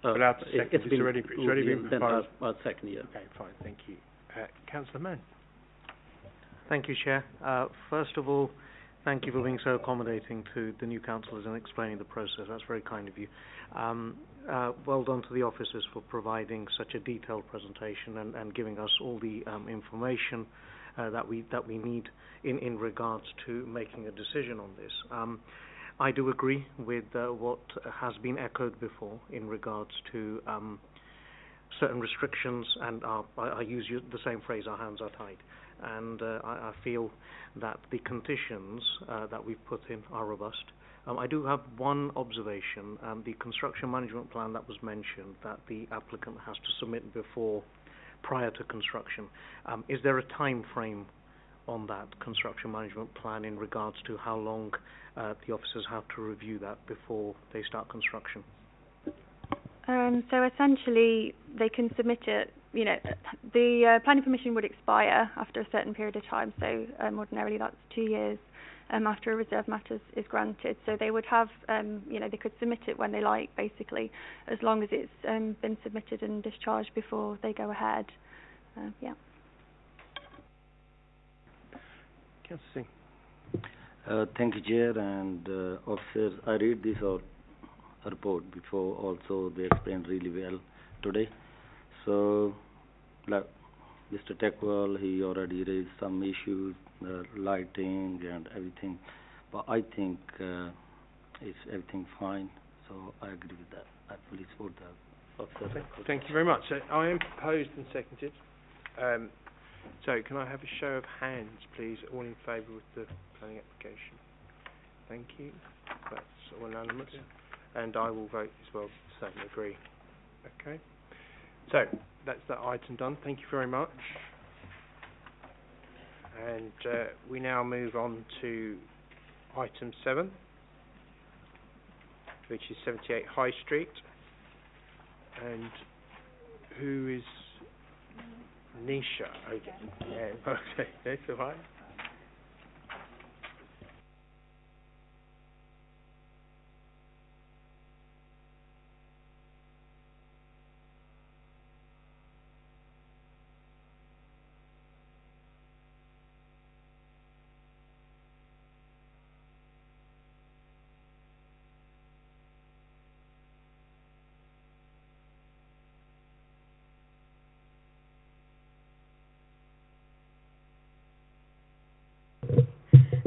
Without a second, it's already been then proposed. I'll second, yeah. Okay, fine, thank you. Councillor Mann. Thank you, Chair. First of all, thank you for being so accommodating to the new councillors and explaining the process. That's very kind of you. Well done to the officers for providing such a detailed presentation and giving us all the information that we need in regards to making a decision on this. I do agree with what has been echoed before in regards to certain restrictions, and I use the same phrase, our hands are tied. And I feel that the conditions that we've put in are robust. I do have one observation. The construction management plan that was mentioned, that the applicant has to submit prior to construction. Is there a time frame on that construction management plan in regards to how long the officers have to review that before they start construction? So essentially, they can submit it. You know, the planning permission would expire after a certain period of time. So ordinarily, that's 2 years after a reserve matter is granted. So they would have, they could submit it when they like, basically, as long as it's been submitted and discharged before they go ahead. Yeah. Councillor Singh. Thank you, Chair and officers. I read this report before. Also, they explained really well today. So, like Mr. Techwell, he already raised some issues, lighting and everything. But I think it's everything fine. So I agree with that. I fully support that. Officer. Thank you very much. So I am proposed and seconded. So can I have a show of hands, please, all in favour with the planning application? Thank you. That's all unanimous. And I will vote as well, same, agree. Okay. So that's that item done. Thank you very much. And we now move on to item 7, which is 78 High Street. And who is Nisha? Okay. Yeah, okay, that's all right.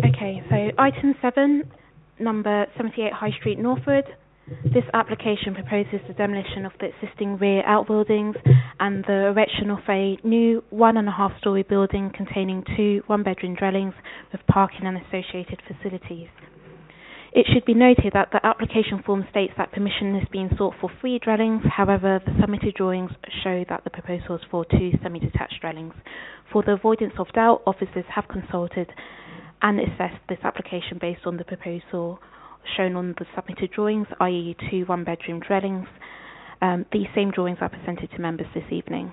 Okay, so item 7, number 78 High Street, Northwood. This application proposes the demolition of the existing rear outbuildings and the erection of a new 1.5-storey building containing 2 one-bedroom dwellings with parking and associated facilities. It should be noted that the application form states that permission is being sought for 3 dwellings. However, the submitted drawings show that the proposal is for 2 semi-detached dwellings. For the avoidance of doubt, officers have consulted and assessed this application based on the proposal shown on the submitted drawings, i.e. 2 one-bedroom dwellings. These same drawings are presented to members this evening.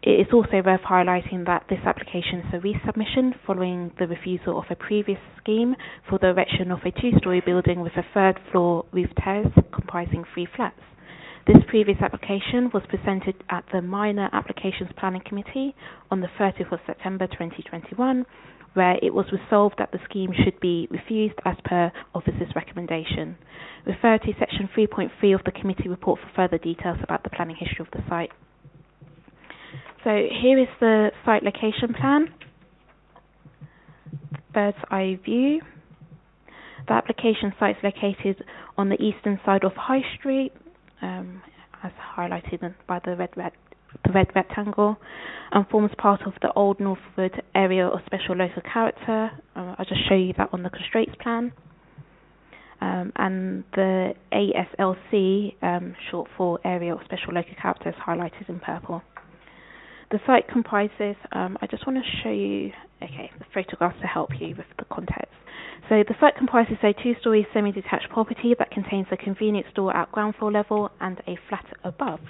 It is also worth highlighting that this application is a resubmission following the refusal of a previous scheme for the erection of a 2-storey building with a 3rd floor roof terrace comprising 3 flats. This previous application was presented at the Minor Applications Planning Committee on the 30th of September 2021, where it was resolved that the scheme should be refused as per officer's recommendation. Refer to section 3.3 of the committee report for further details about the planning history of the site. So here is the site location plan, bird's eye view. The application site is located on the eastern side of High Street, as highlighted by the red rectangle, and forms part of the Old Northwood Area of Special Local Character. I'll just show you that on the constraints plan. And the ASLC, short for Area of Special Local Character, is highlighted in purple. The site comprises, I just want to show you, the photographs to help you with the context. So the site comprises a 2-storey semi-detached property that contains a convenience store at ground floor level and a flat above.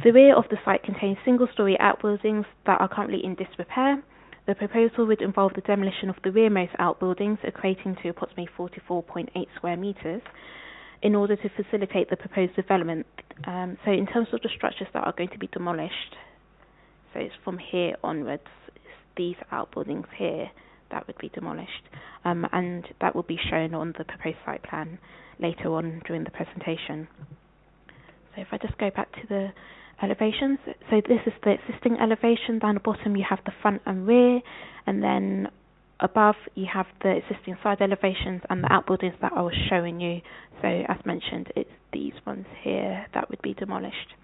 The rear of the site contains single-storey outbuildings that are currently in disrepair. The proposal would involve the demolition of the rearmost outbuildings, equating to approximately 44.8 square metres, in order to facilitate the proposed development. So in terms of the structures that are going to be demolished, so it's from here onwards, it's these outbuildings here that would be demolished, and that will be shown on the proposed site plan later on during the presentation. So if I just go back to the elevations, so this is the existing elevation. Down the bottom you have the front and rear, and then above you have the existing side elevations and the outbuildings that I was showing you. So as mentioned, it's these ones here that would be demolished.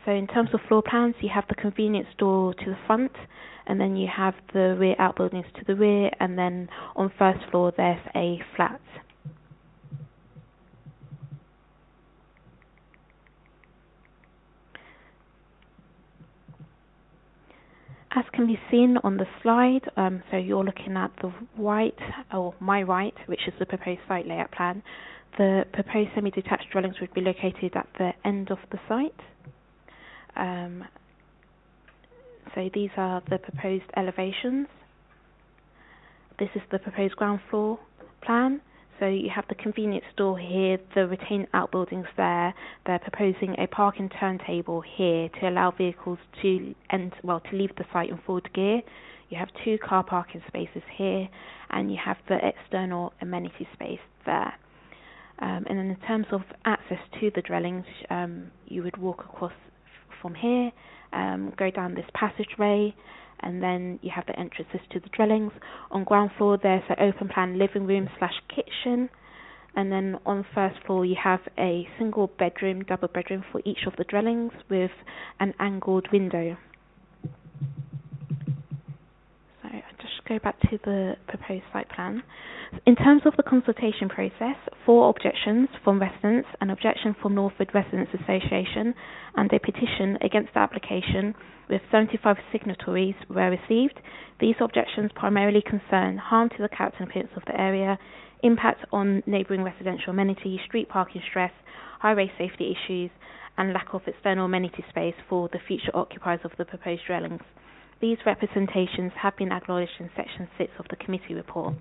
So in terms of floor plans, you have the convenience store to the front, and then you have the rear outbuildings to the rear, and then on first floor there's a flat. As can be seen on the slide, so you're looking at the right, or my right, which is the proposed site layout plan. The proposed semi-detached dwellings would be located at the end of the site. So these are the proposed elevations. This is the proposed ground floor plan. So you have the convenience store here, the retained outbuildings there. They're proposing a parking turntable here to allow vehicles to leave the site in forward gear. You have 2 car parking spaces here, and you have the external amenity space there. And then in terms of access to the dwellings, you would walk across from here, go down this passageway, and then you have the entrances to the dwellings. On ground floor there's an open plan living room / kitchen, and then on first floor you have a single bedroom, double bedroom for each of the dwellings with an angled window. So I just go back to the proposed site plan. In terms of the consultation process, 4 objections from residents, an objection from Northwood Residents Association, and a petition against the application with 75 signatories were received. These objections primarily concern harm to the character and appearance of the area, impact on neighbouring residential amenities, street parking stress, highway safety issues, and lack of external amenity space for the future occupiers of the proposed dwellings. These representations have been acknowledged in Section 6 of the committee report.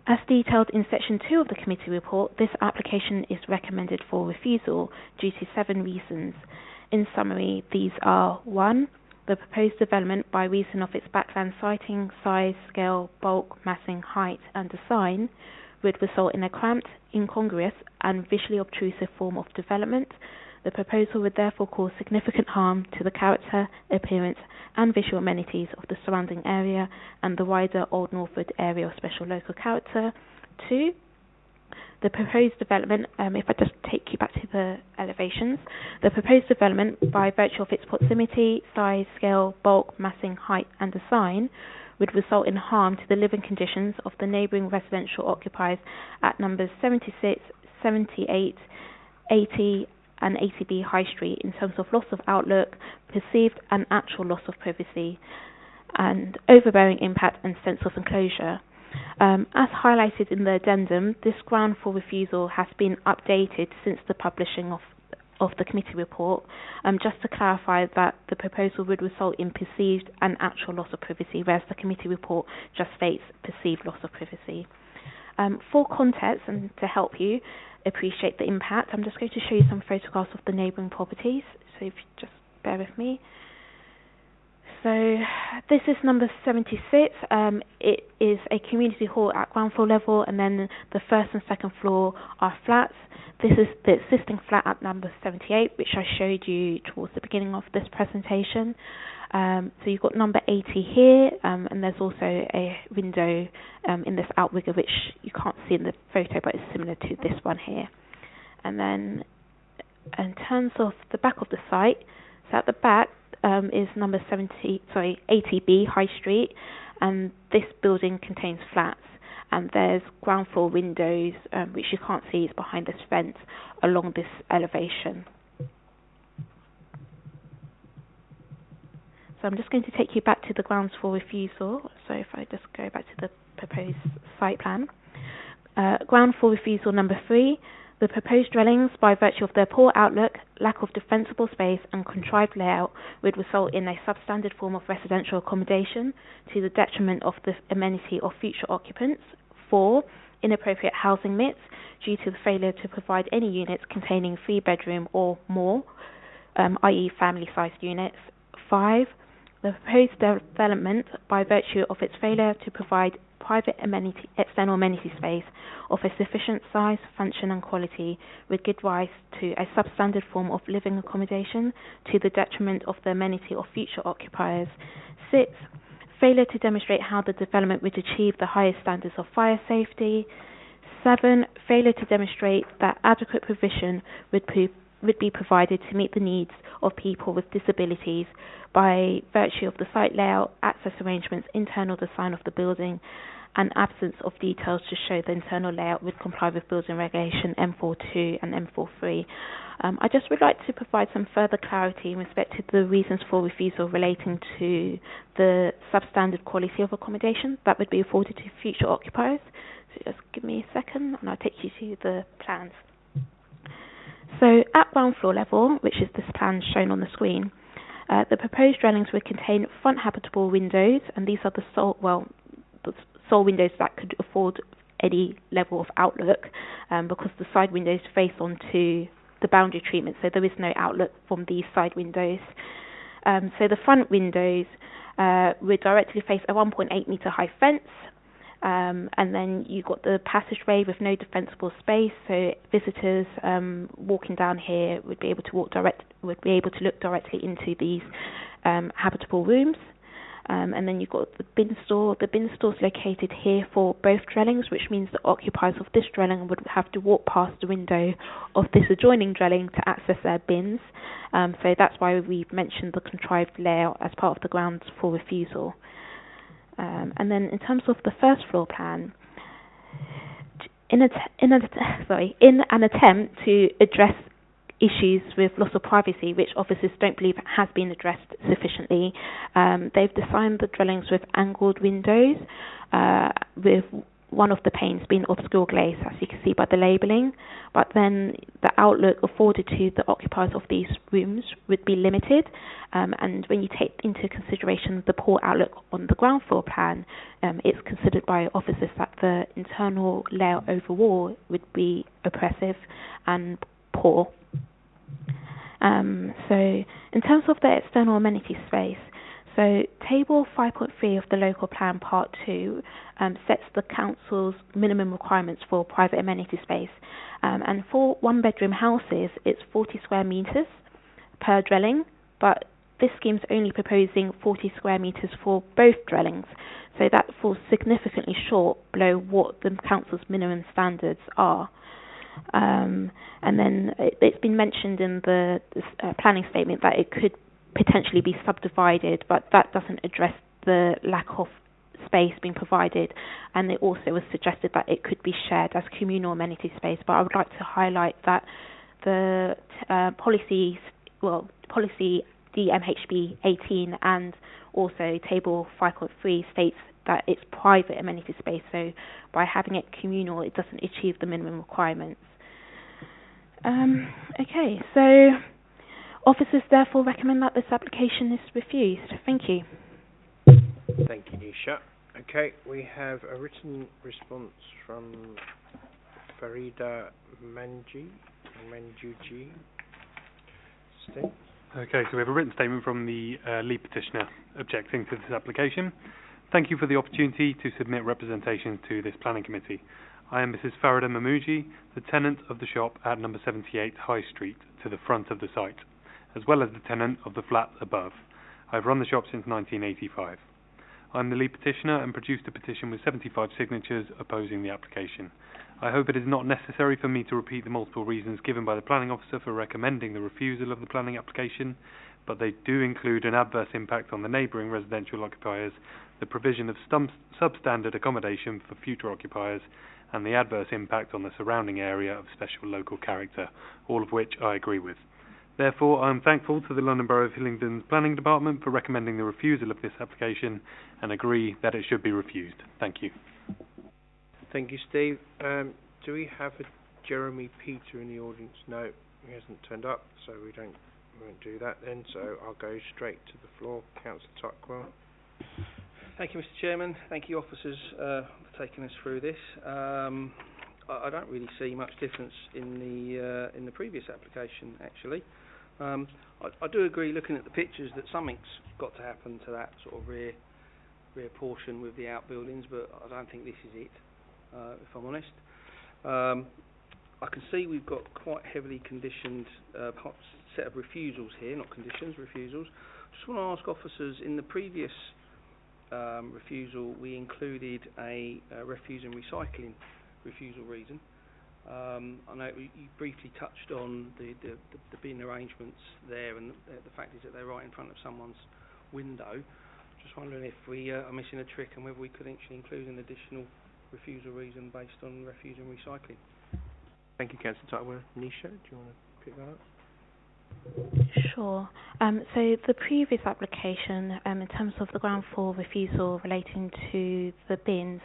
As detailed in Section 2 of the committee report, this application is recommended for refusal due to 7 reasons. In summary, these are: 1. The proposed development, by reason of its backland siting, size, scale, bulk, massing, height and design, would result in a cramped, incongruous and visually obtrusive form of development. The proposal would therefore cause significant harm to the character, appearance and visual amenities of the surrounding area and the wider Old Northwood area of special local character. 2. The proposed development, if I just take you back to the elevations, the proposed development, by virtue of its proximity, size, scale, bulk, massing, height and design, would result in harm to the living conditions of the neighbouring residential occupiers at numbers 76, 78, 80 and 80B High Street in terms of loss of outlook, perceived and actual loss of privacy, and overbearing impact and sense of enclosure. As highlighted in the addendum, this ground for refusal has been updated since the publishing of the committee report, just to clarify that the proposal would result in perceived and actual loss of privacy, whereas the committee report just states perceived loss of privacy. For context and to help you appreciate the impact, I'm just going to show you some photographs of the neighbouring properties, so if you just bear with me. So this is number 76. It is a community hall at ground floor level, and then the first and second floor are flats. This is the existing flat at number 78, which I showed you towards the beginning of this presentation. So you've got number 80 here, and there's also a window in this outrigger, which you can't see in the photo, but it's similar to this one here. And then in terms of the back of the site, so at the back is number 80B High Street, and this building contains flats, and there's ground floor windows, which you can't see, is behind this fence along this elevation. So I'm just going to take you back to the grounds for refusal. So if I just go back to the proposed site plan. Ground for refusal number 3. The proposed dwellings, by virtue of their poor outlook, lack of defensible space and contrived layout, would result in a substandard form of residential accommodation to the detriment of the amenity of future occupants. 4. Inappropriate housing mix due to the failure to provide any units containing 3-bedroom or more, i.e. family-sized units. 5. The proposed development, by virtue of its failure to provide private external amenity space of a sufficient size, function and quality, would give rise to a substandard form of living accommodation to the detriment of the amenity of future occupiers. 6. Failure to demonstrate how the development would achieve the highest standards of fire safety. 7. Failure to demonstrate that adequate provision would be provided to meet the needs of people with disabilities by virtue of the site layout, access arrangements, internal design of the building, and absence of details to show the internal layout would comply with building regulation M42 and M43. I just would like to provide some further clarity in respect to the reasons for refusal relating to the substandard quality of accommodation that would be afforded to future occupiers. So just give me a second and I'll take you to the plans. So at ground floor level, which is this plan shown on the screen, the proposed dwellings would contain front habitable windows, and these are the sole windows that could afford any level of outlook, because the side windows face onto the boundary treatment, so there is no outlook from these side windows. So the front windows would directly face a 1.8 metre high fence, and then you've got the passageway with no defensible space, so visitors walking down here would be able to look directly into these habitable rooms. And then you've got the bin store. The bin store is located here for both dwellings, which means the occupiers of this dwelling would have to walk past the window of this adjoining dwelling to access their bins. So that's why we've mentioned the contrived layout as part of the grounds for refusal. And then in terms of the first floor plan, in an attempt to address issues with loss of privacy, which officers don't believe has been addressed sufficiently, they've designed the dwellings with angled windows, with one of the panes being obscure glaze, as you can see by the labelling, but then the outlook afforded to the occupiers of these rooms would be limited, and when you take into consideration the poor outlook on the ground floor plan, it's considered by officers that the internal layout overall would be oppressive and poor. So in terms of the external amenity space, so Table 5.3 of the Local Plan Part 2 sets the Council's minimum requirements for private amenity space. And for one-bedroom houses, it's 40 square metres per dwelling, but this scheme's only proposing 40 square metres for both dwellings. So that falls significantly short below what the Council's minimum standards are. And then it's been mentioned in the planning statement that it could potentially be subdivided, but that doesn't address the lack of space being provided, and it also was suggested that it could be shared as communal amenity space. But I would like to highlight that the policy DMHB 18 and also Table 5.3 states that it's private amenity space, so by having it communal it doesn't achieve the minimum requirements. Okay, so officers therefore recommend that this application is refused. Thank you. Thank you, Nisha. Okay, we have a written response from Farida Manjuji. Steve? Okay, so we have a written statement from the lead petitioner objecting to this application. Thank you for the opportunity to submit representation to this planning committee. I am Mrs. Farida Mamuji, the tenant of the shop at number 78 High Street, to the front of the site, as well as the tenant of the flat above. I have run the shop since 1985. I am the lead petitioner and produced a petition with 75 signatures opposing the application. I hope it is not necessary for me to repeat the multiple reasons given by the planning officer for recommending the refusal of the planning application, but they do include an adverse impact on the neighbouring residential occupiers, the provision of substandard accommodation for future occupiers, and the adverse impact on the surrounding area of special local character, all of which I agree with. Therefore, I am thankful to the London Borough of Hillingdon's Planning Department for recommending the refusal of this application and agree that it should be refused. Thank you. Thank you, Steve. Do we have Jeremy Peter in the audience? No, he hasn't turned up, so we won't do that then. So I'll go straight to the floor. Councillor Tuckwell. Thank you, Mr. Chairman. Thank you, officers, for taking us through this. I don't really see much difference in the previous application, actually. I do agree, looking at the pictures, that something's got to happen to that sort of rear portion with the outbuildings, but I don't think this is it, if I'm honest. I can see we've got quite heavily conditioned set of refusals here, not conditions, refusals. Just want to ask officers, in the previous refusal, we included a refuse and recycling refusal reason. I know you briefly touched on the bin arrangements there, and the fact is that they're right in front of someone's window. Just wondering if we are missing a trick, and whether we could actually include an additional refusal reason based on refuse and recycling. Thank you, Councillor Tuckwell. Nisha, do you want to pick that up? Sure. So the previous application, in terms of the ground floor refusal relating to the bins,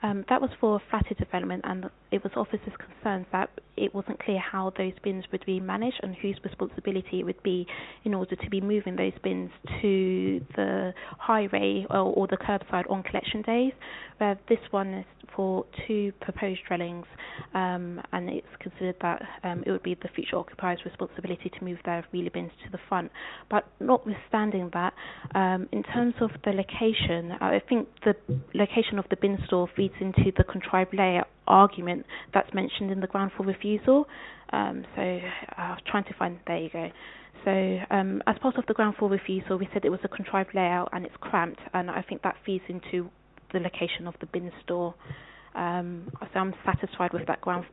that was for a flatter development, and it was officers' concerns that it wasn't clear how those bins would be managed and whose responsibility it would be in order to be moving those bins to the highway or the curbside on collection days. Where this one is for 2 proposed dwellings, and it's considered that it would be the future occupier's responsibility to move their wheelie bins to the front. But notwithstanding that, in terms of the location, I think the location of the bin store feeds into the contrived layout argument that's mentioned in the ground floor refusal. So I was trying to find, there you go. So as part of the ground floor refusal, we said it was a contrived layout and it's cramped, and I think that feeds into the location of the bin store. So I'm satisfied with that ground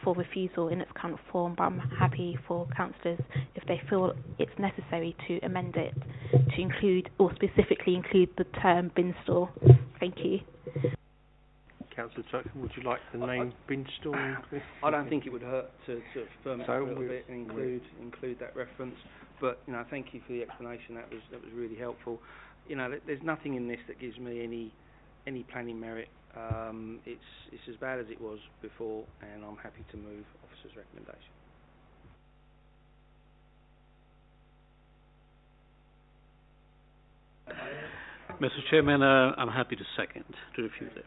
for refusal in its current form, but I'm happy for councillors if they feel it's necessary to amend it to include, or specifically include, the term bin store. Thank you. Councillor Tuckwell, would you like the name bin store? I don't think it would hurt to firm it up a little bit and include that reference. But thank you for the explanation. That was really helpful. There's nothing in this that gives me any planning merit. It's as bad as it was before, and I'm happy to move officer's recommendation. Mr. Chairman, I'm happy to second, to refuse it.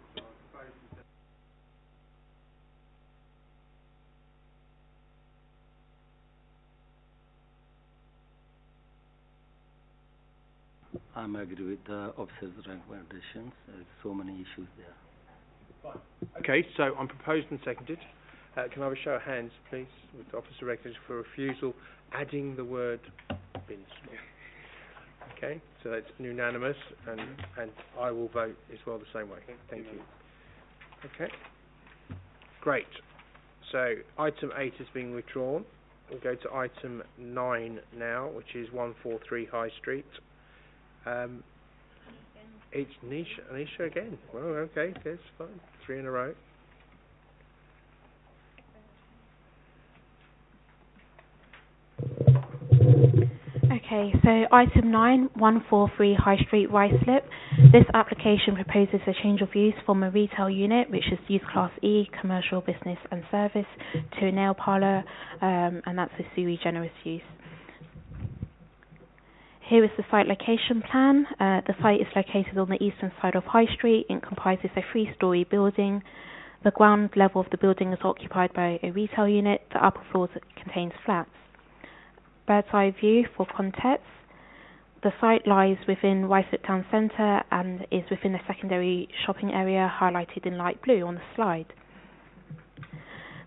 I'm agree with the officer's recommendations. There's so many issues there. Okay, so I'm proposed and seconded. Can I have a show of hands, please, with the officer recommendation for refusal, adding the word bin store? Okay, so that's unanimous, and I will vote as well the same way. Thank you. Okay, great. So item 8 is being withdrawn. We'll go to item 9 now, which is 143 High Street. It's Nisha again. Well, okay, that's fine. 3 in a row. Okay, so item 9, 143 High Street, Ruislip. This application proposes a change of use from a retail unit, which is use class E, commercial, business and service, to a nail parlour, and that's a sui generis use. Here is the site location plan. The site is located on the eastern side of High Street. It comprises a 3-storey building. The ground level of the building is occupied by a retail unit. The upper floor contains flats. Bird's eye view for context. The site lies within Ruislip Town Centre and is within a secondary shopping area highlighted in light blue on the slide.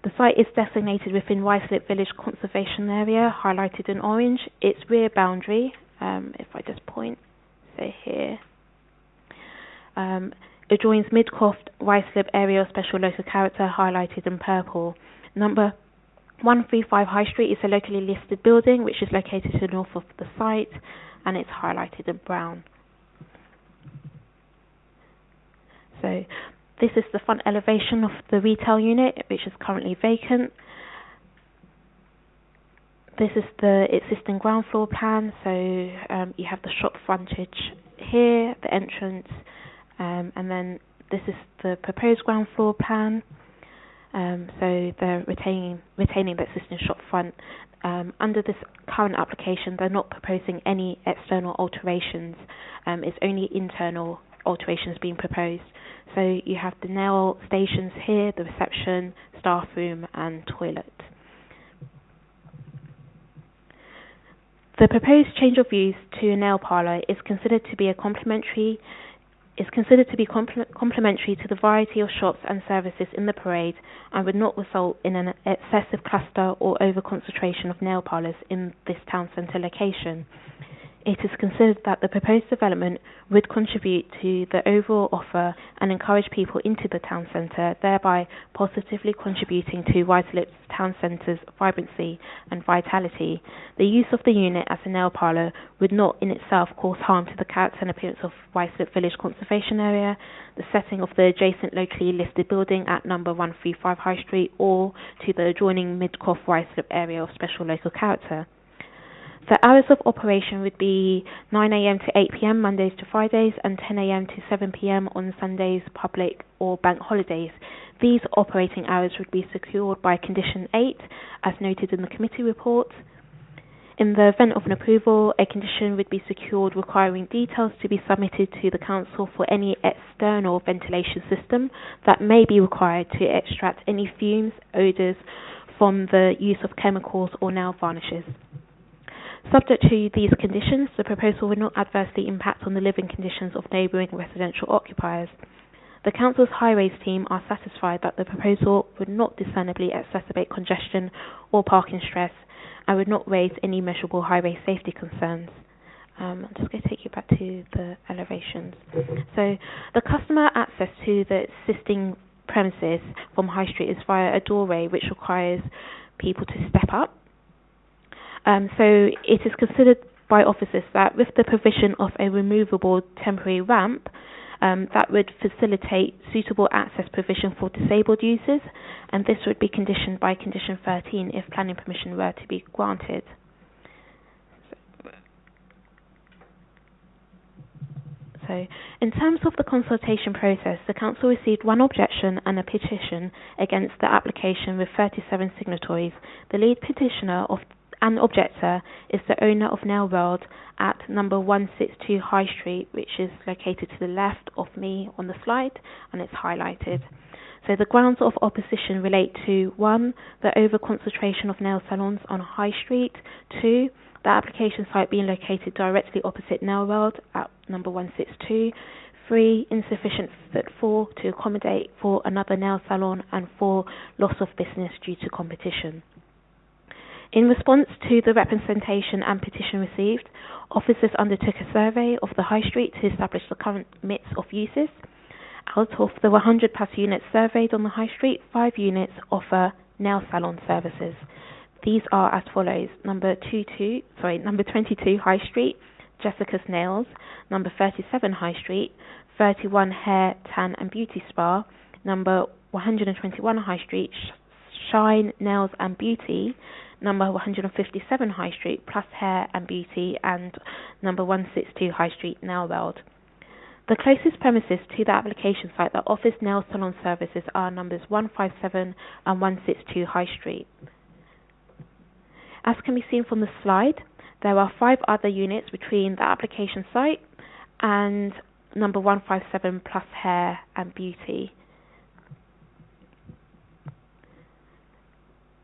The site is designated within Ruislip Village Conservation Area highlighted in orange. Its rear boundary, if I just point, say here, it joins Midcroft Ruislip Area of Special Local Character highlighted in purple. Number 135 High Street is a locally listed building which is located to the north of the site, and it's highlighted in brown. So this is the front elevation of the retail unit, which is currently vacant. This is the existing ground floor plan, so you have the shop frontage here, the entrance, and then this is the proposed ground floor plan. So they're retaining the existing shop front. Under this current application, they're not proposing any external alterations. It's only internal alterations being proposed. So you have the nail stations here, the reception, staff room and toilet. The proposed change of use to a nail parlour is considered to be complementary to the variety of shops and services in the parade and would not result in an excessive cluster or over-concentration of nail parlours in this town centre location. It is considered that the proposed development would contribute to the overall offer and encourage people into the town centre, thereby positively contributing to Ruislip's town centre's vibrancy and vitality. The use of the unit as a nail parlour would not in itself cause harm to the character and appearance of Ruislip Village Conservation Area, the setting of the adjacent locally listed building at number 135 High Street, or to the adjoining Midcoff Ruislip area of special local character. The hours of operation would be 9 a.m. to 8 p.m. Mondays to Fridays and 10 a.m. to 7 p.m. on Sundays, public or bank holidays. These operating hours would be secured by Condition 8, as noted in the committee report. In the event of an approval, a condition would be secured requiring details to be submitted to the council for any external ventilation system that may be required to extract any fumes, odours from the use of chemicals or nail varnishes. Subject to these conditions, the proposal would not adversely impact on the living conditions of neighbouring residential occupiers. The Council's highways team are satisfied that the proposal would not discernibly exacerbate congestion or parking stress and would not raise any measurable highway safety concerns. I'm just going to take you back to the elevations. So the customer access to the existing premises from High Street is via a doorway which requires people to step up. So it is considered by officers that with the provision of a removable temporary ramp, that would facilitate suitable access provision for disabled users, and this would be conditioned by Condition 13 if planning permission were to be granted. So, in terms of the consultation process, the Council received one objection and a petition against the application with 37 signatories. The lead petitioner and objector is the owner of Nail World at number 162 High Street, which is located to the left of me on the slide, and it's highlighted. So the grounds of opposition relate to 1. The over-concentration of nail salons on High Street, 2. The application site being located directly opposite Nail World at number 162, 3. Insufficient footfall to accommodate for another nail salon, and 4. Loss of business due to competition. In response to the representation and petition received, officers undertook a survey of the High Street to establish the current mix of uses. Out of the 100 plus units surveyed on the High Street, 5 units offer nail salon services. These are as follows: number 22 High Street, Jessica's Nails; number 37 High Street, 31 Hair, Tan and Beauty Spa; number 121 High Street, Shine Nails and Beauty; number 157 High Street, Plus Hair and Beauty; and number 162 High Street, Nail World. The closest premises to the application site that offers nail salon services are numbers 157 and 162 High Street. As can be seen from the slide, there are 5 other units between the application site and number 157 Plus Hair and Beauty.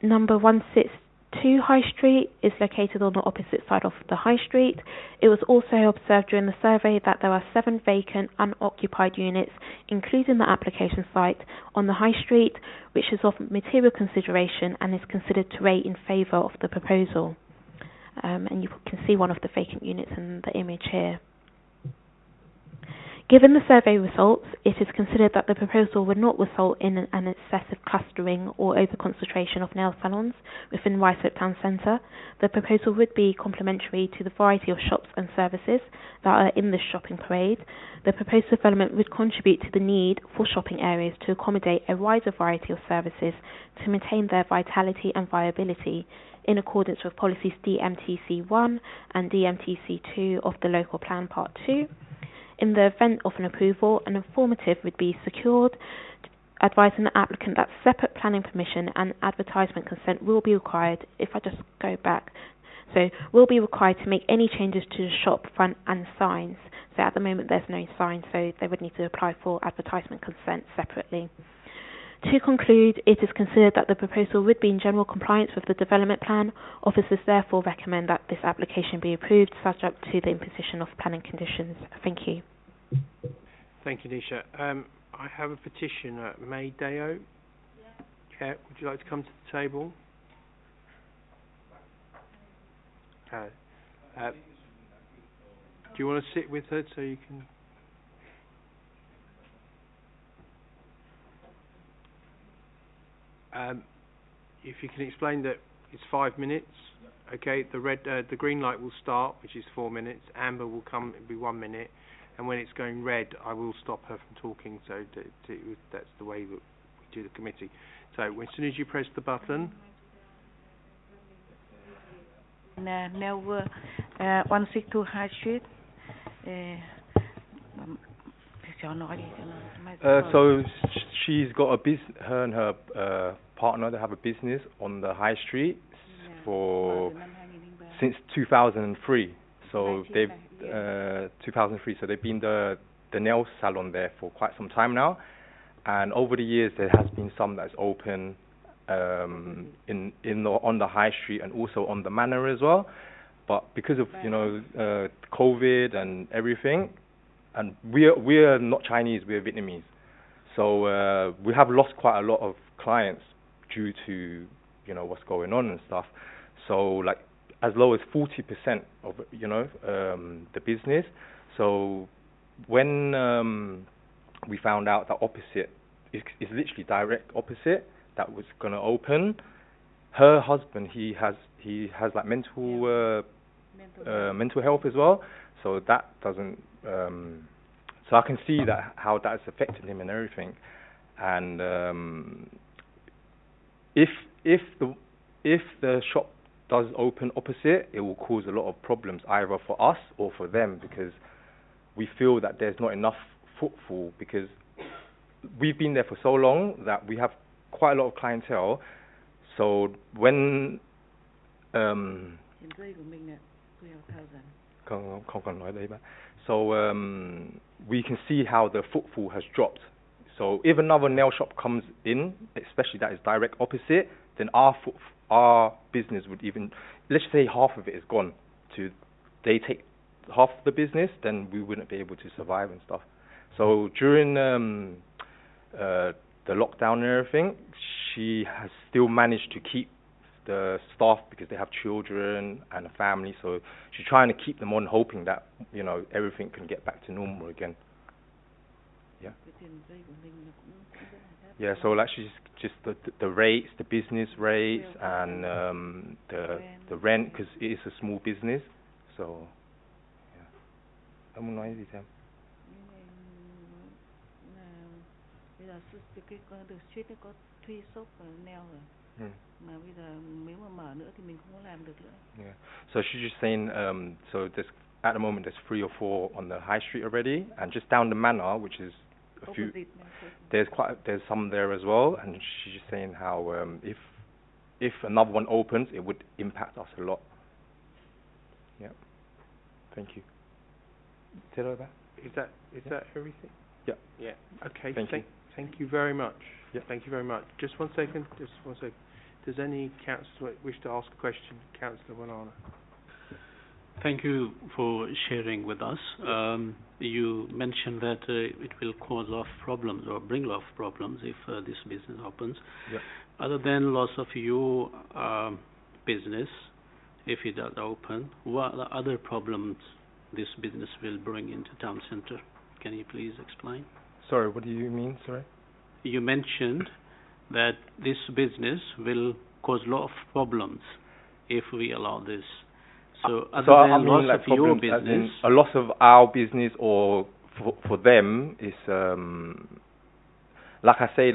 Number 162 High Street is located on the opposite side of the High Street. It was also observed during the survey that there are 7 vacant, unoccupied units, including the application site, on the High Street, which is of material consideration and is considered to weigh in favour of the proposal. And you can see one of the vacant units in the image here. Given the survey results, it is considered that the proposal would not result in an excessive clustering or over-concentration of nail salons within Ruislip Town Centre. The proposal would be complementary to the variety of shops and services that are in this shopping parade. The proposed development would contribute to the need for shopping areas to accommodate a wider variety of services to maintain their vitality and viability in accordance with policies DMTC1 and DMTC2 of the Local Plan Part 2. In the event of an approval, an informative would be secured advising the applicant that separate planning permission and advertisement consent will be required. If I just go back, so will be required to make any changes to the shop front and signs. So at the moment there's no sign, so they would need to apply for advertisement consent separately. To conclude, it is considered that the proposal would be in general compliance with the development plan. Officers therefore recommend that this application be approved, subject to the imposition of planning conditions. Thank you. Thank you, Nisha. I have a petitioner, May Deo. Yeah, would you like to come to the table? Do you want to sit with her so you can... if you can explain that it's 5 minutes, okay. The green light will start, which is 4 minutes. Amber will come, it'll be 1 minute, and when it's going red, I will stop her from talking. So that's the way that we do the committee. So as soon as you press the button. Now 162 High Street. So she's got a her and her partner, they have a business on the high street since 2003. So they've 2003. So they've been the nail salon there for quite some time now. And over the years, there has been some that's open on the high street and also on the manor as well. But because of COVID and everything. And we're not Chinese, we're Vietnamese. So we have lost quite a lot of clients due to, what's going on and stuff. So like as low as 40% of, the business. So when we found out that opposite, is literally direct opposite, that was going to open, her husband, he has like mental health as well. So that doesn't... so I can see that how that's affected him and everything, and if the shop does open opposite, it will cause a lot of problems either for us or for them, because we feel that there's not enough footfall, because we've been there for so long that we have quite a lot of clientele. So when so we can see how the footfall has dropped. So if another nail shop comes in, especially that is direct opposite, then our business would even, let's say half of it is gone. They take half of the business, then we wouldn't be able to survive and stuff. So during the lockdown and everything, she has still managed to keep the staff, because they have children and a family, so she's trying to keep them on, hoping that everything can get back to normal again. So like she's just the rates, the business rates, and the rent, because it is a small business. So em muốn nói gì thêm? Bây giờ cái The Street có thuê shop nail rồi. Mà bây giờ nếu mà mở nữa thì mình không có làm được nữa. So she's just saying, so there's at the moment there's 3 or 4 on the high street already, and just down the manor, which is a few. There's some there as well, and she's just saying how if another one opens, it would impact us a lot. Yeah. Thank you. Is that everything? Yeah. Yeah. Okay. Thank you very much. Yeah. Thank you very much. Just one second. Does any councillor wish to ask a question? Councillor Wanana. Thank you for sharing with us. You mentioned that it will cause a lot of problems or bring a lot of problems if this business opens. Yeah. Other than loss of your business, if it does open, what are the other problems this business will bring into town centre? Can you please explain? Sorry, what do you mean? Sorry. You mentioned that this business will cause a lot of problems if we allow this. So other than loss of your business, a loss of our business, or for them is like I say,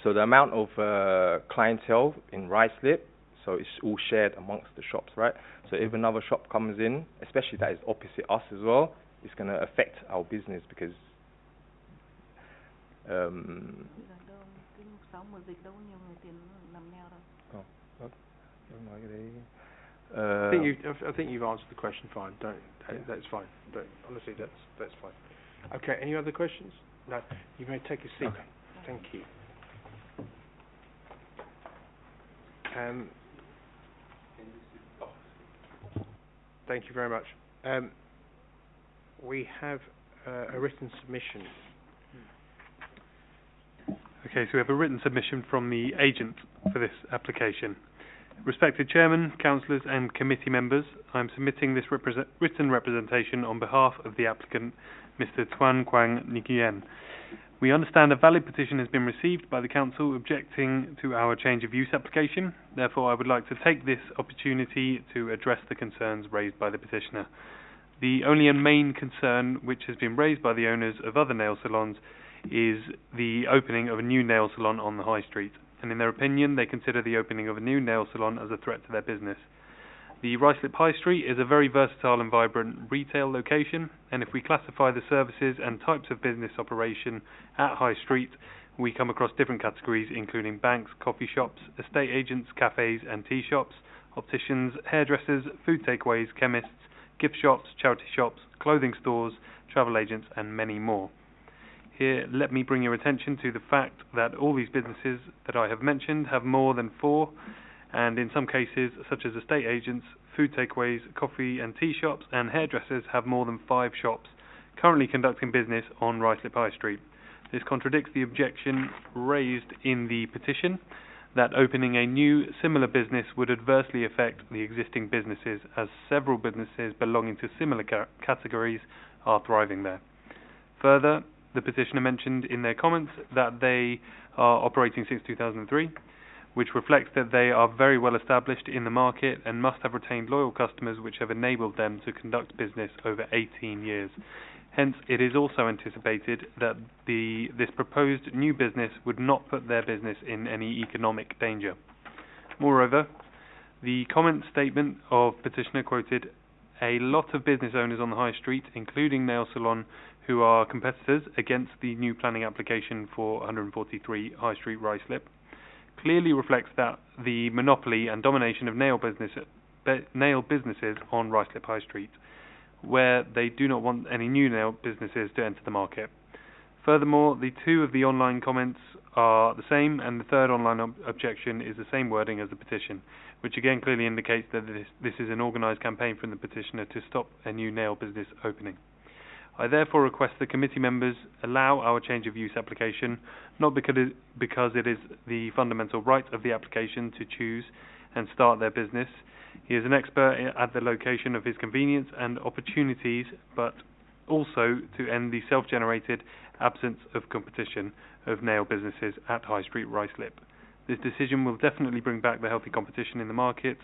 so the amount of clientele in Ruislip, so it's all shared amongst the shops, right? So if another shop comes in, especially that is opposite us as well, it's going to affect our business, because I think you've answered the question fine. That's fine. Honestly, that's fine. Okay. Any other questions? No. You may take a seat. Okay. Thank you. Thank you very much. We have a written submission. Okay, so we have a written submission from the agent for this application. Respected Chairman, Councillors and Committee Members, I am submitting this written representation on behalf of the applicant, Mr. Tuan Quang Nguyen. We understand a valid petition has been received by the Council objecting to our change of use application. Therefore, I would like to take this opportunity to address the concerns raised by the petitioner. The only and main concern which has been raised by the owners of other nail salons is the opening of a new nail salon on the High Street. And in their opinion, they consider the opening of a new nail salon as a threat to their business. The Ruislip High Street is a very versatile and vibrant retail location, and if we classify the services and types of business operation at High Street, we come across different categories including banks, coffee shops, estate agents, cafes and tea shops, opticians, hairdressers, food takeaways, chemists, gift shops, charity shops, clothing stores, travel agents and many more. Here, let me bring your attention to the fact that all these businesses that I have mentioned have more than 4, and in some cases, such as estate agents, food takeaways, coffee and tea shops, and hairdressers have more than 5 shops currently conducting business on Ruislip High Street. This contradicts the objection raised in the petition that opening a new similar business would adversely affect the existing businesses, as several businesses belonging to similar categories are thriving there. Further, the petitioner mentioned in their comments that they are operating since 2003, which reflects that they are very well established in the market and must have retained loyal customers which have enabled them to conduct business over 18 years. Hence, it is also anticipated that this proposed new business would not put their business in any economic danger. Moreover, the comment statement of petitioner quoted a lot of business owners on the High Street, including nail salon, who are competitors against the new planning application for 143 High Street Ruislip, clearly reflects that the monopoly and domination of nail businesses on Ruislip High Street, where they do not want any new nail businesses to enter the market. Furthermore, the 2 of the online comments are the same, and the 3rd online objection is the same wording as the petition, which again clearly indicates that this is an organised campaign from the petitioner to stop a new nail business opening. I therefore request the committee members allow our change of use application, not because it is the fundamental right of the applicant to choose and start their business. He is an expert at the location of his convenience and opportunities, but also to end the self-generated absence of competition of nail businesses at High Street Ruislip. This decision will definitely bring back the healthy competition in the market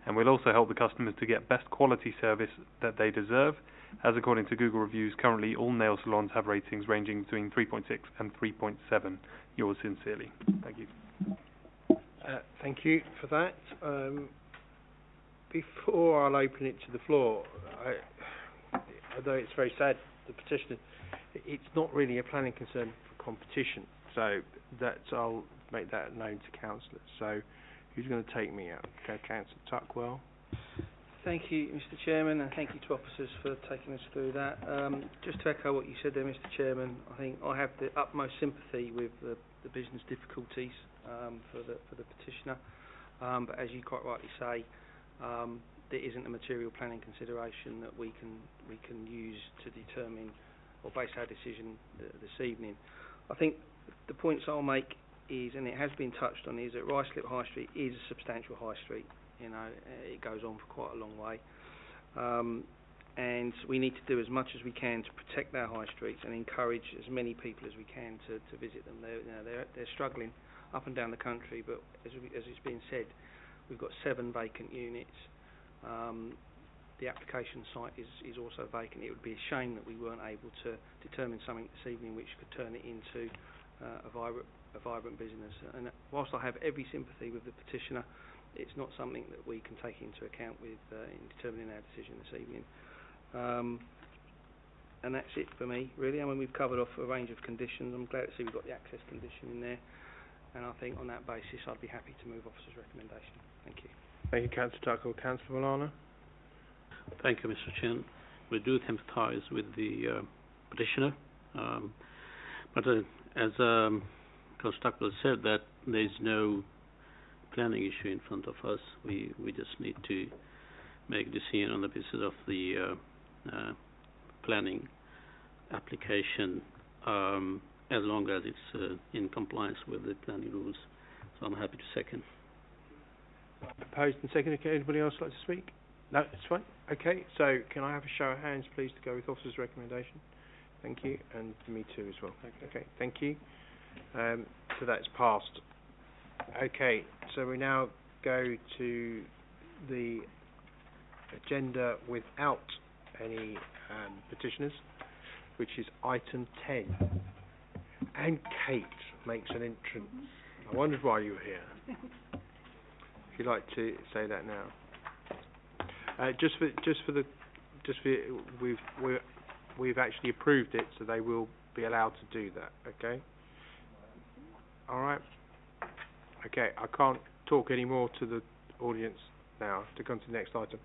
and will also help the customers to get best quality service that they deserve, as according to Google reviews, currently all nail salons have ratings ranging between 3.6 and 3.7. Yours sincerely. Thank you. Thank you for that. Before I'll open it to the floor, although it's very sad, the petitioner, it's not really a planning concern for competition, so I'll make that known to councillors. So, who's going to take me out? Okay, Councillor Tuckwell. Thank you, Mr. Chairman, and thank you to officers for taking us through that. Just to echo what you said there, Mr. Chairman, I think I have the utmost sympathy with the business difficulties for the petitioner, but as you quite rightly say, there isn't a material planning consideration that we can use to determine or base our decision this evening. I think the points I'll make is, and it has been touched on, is that Ruislip High Street is a substantial high street. You know, it goes on for quite a long way, and we need to do as much as we can to protect our high streets and encourage as many people as we can to visit them. They're struggling up and down the country, but as it's been said, we've got 7 vacant units. The application site is also vacant. It would be a shame that we weren't able to determine something this evening which could turn it into a vibrant business. And whilst I have every sympathy with the petitioner, it's not something that we can take into account with in determining our decision this evening. and that's it for me, really. I mean, we've covered off a range of conditions. I'm glad to see we've got the access condition in there, and I think on that basis I'd be happy to move officer's recommendation. Thank you. Thank you, Councillor Tuckle. Councillor Valana? Thank you, Mr. Chair. We do sympathise with the petitioner, but as Councillor Tuckle said, that there is no planning issue in front of us. We just need to make a decision on the basis of the planning application, as long as it's in compliance with the planning rules. So I'm happy to second. Proposed and seconded. Can anybody else like to speak? No, it's fine. Okay, so can I have a show of hands, please, to go with officer's recommendation? Thank you, and me too as well. Okay, thank you. So that's passed. Okay, so we now go to the agenda without any petitioners, which is item 10. And Kate makes an entrance. I wondered why you were here. If you'd like to say that now. We've actually approved it, so they will be allowed to do that. Okay. All right. Okay. I can't talk any more to the audience now. To come to the next item.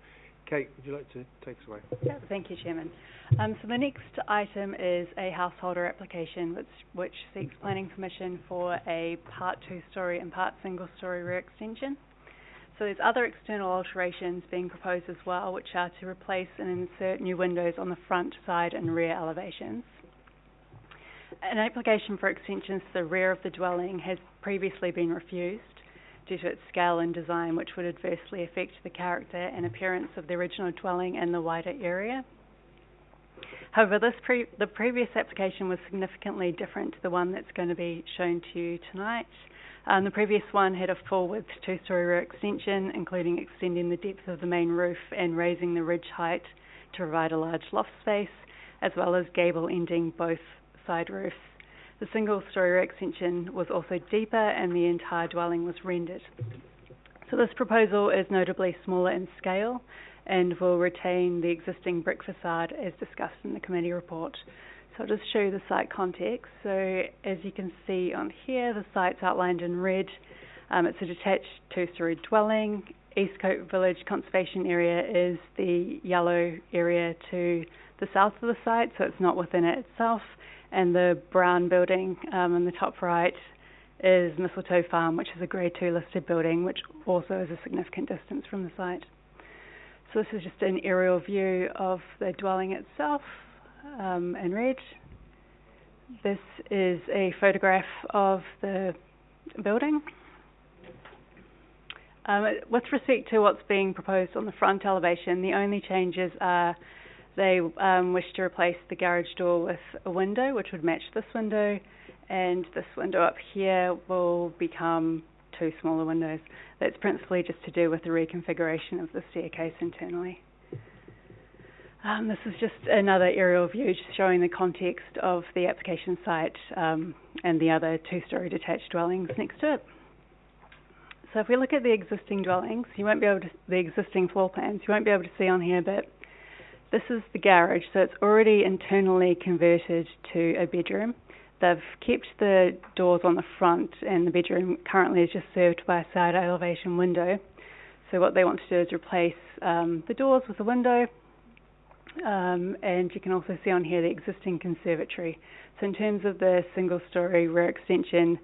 Kate, would you like to take us away? Yeah, thank you, Chairman. So the next item is a householder application which seeks planning permission for a part 2-storey and part single-storey rear extension. So there's other external alterations being proposed as well, which are to replace and insert new windows on the front, side and rear elevations. An application for extensions to the rear of the dwelling has previously been refused due to its scale and design, which would adversely affect the character and appearance of the original dwelling and the wider area. However, the previous application was significantly different to the one that's going to be shown to you tonight. The previous one had a full-width 2-storey rear extension, including extending the depth of the main roof and raising the ridge height to provide a large loft space, as well as gable ending both side roofs. The single-storey rear extension was also deeper, and the entire dwelling was rendered. So this proposal is notably smaller in scale and will retain the existing brick facade as discussed in the committee report. So I'll just show you the site context. So as you can see on here, the site's outlined in red. It's a detached 2-storey dwelling. Eastcote Village Conservation Area is the yellow area to the south of the site, so it's not within it itself. And the brown building in the top right is Mistletoe Farm, which is a Grade 2 listed building, which also is a significant distance from the site. So this is just an aerial view of the dwelling itself in red. This is a photograph of the building. With respect to what's being proposed on the front elevation, the only changes are they wish to replace the garage door with a window, which would match this window, and this window up here will become 2 smaller windows. That's principally just to do with the reconfiguration of the staircase internally. This is just another aerial view just showing the context of the application site and the other 2-storey detached dwellings next to it. So if we look at the existing dwellings, you won't be able to, the existing floor plans, you won't be able to see on here, but this is the garage, so it's already internally converted to a bedroom. They've kept the doors on the front, and the bedroom currently is just served by a side elevation window. So what they want to do is replace the doors with a window, and you can also see on here the existing conservatory. So in terms of the single-storey rear extension,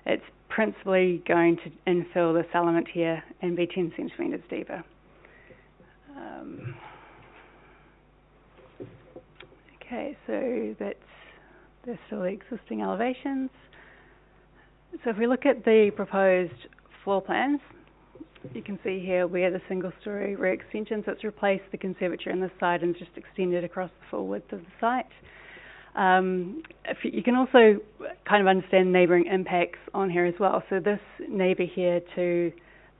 it's principally going to infill this element here and be 10 centimetres deeper. Okay, so there's still the existing elevations. So if we look at the proposed floor plans, you can see here where the single-storey rear extension, so it's replaced the conservatory on this side and just extended across the full width of the site. You can also kind of understand neighbouring impacts on here as well. So this neighbour here to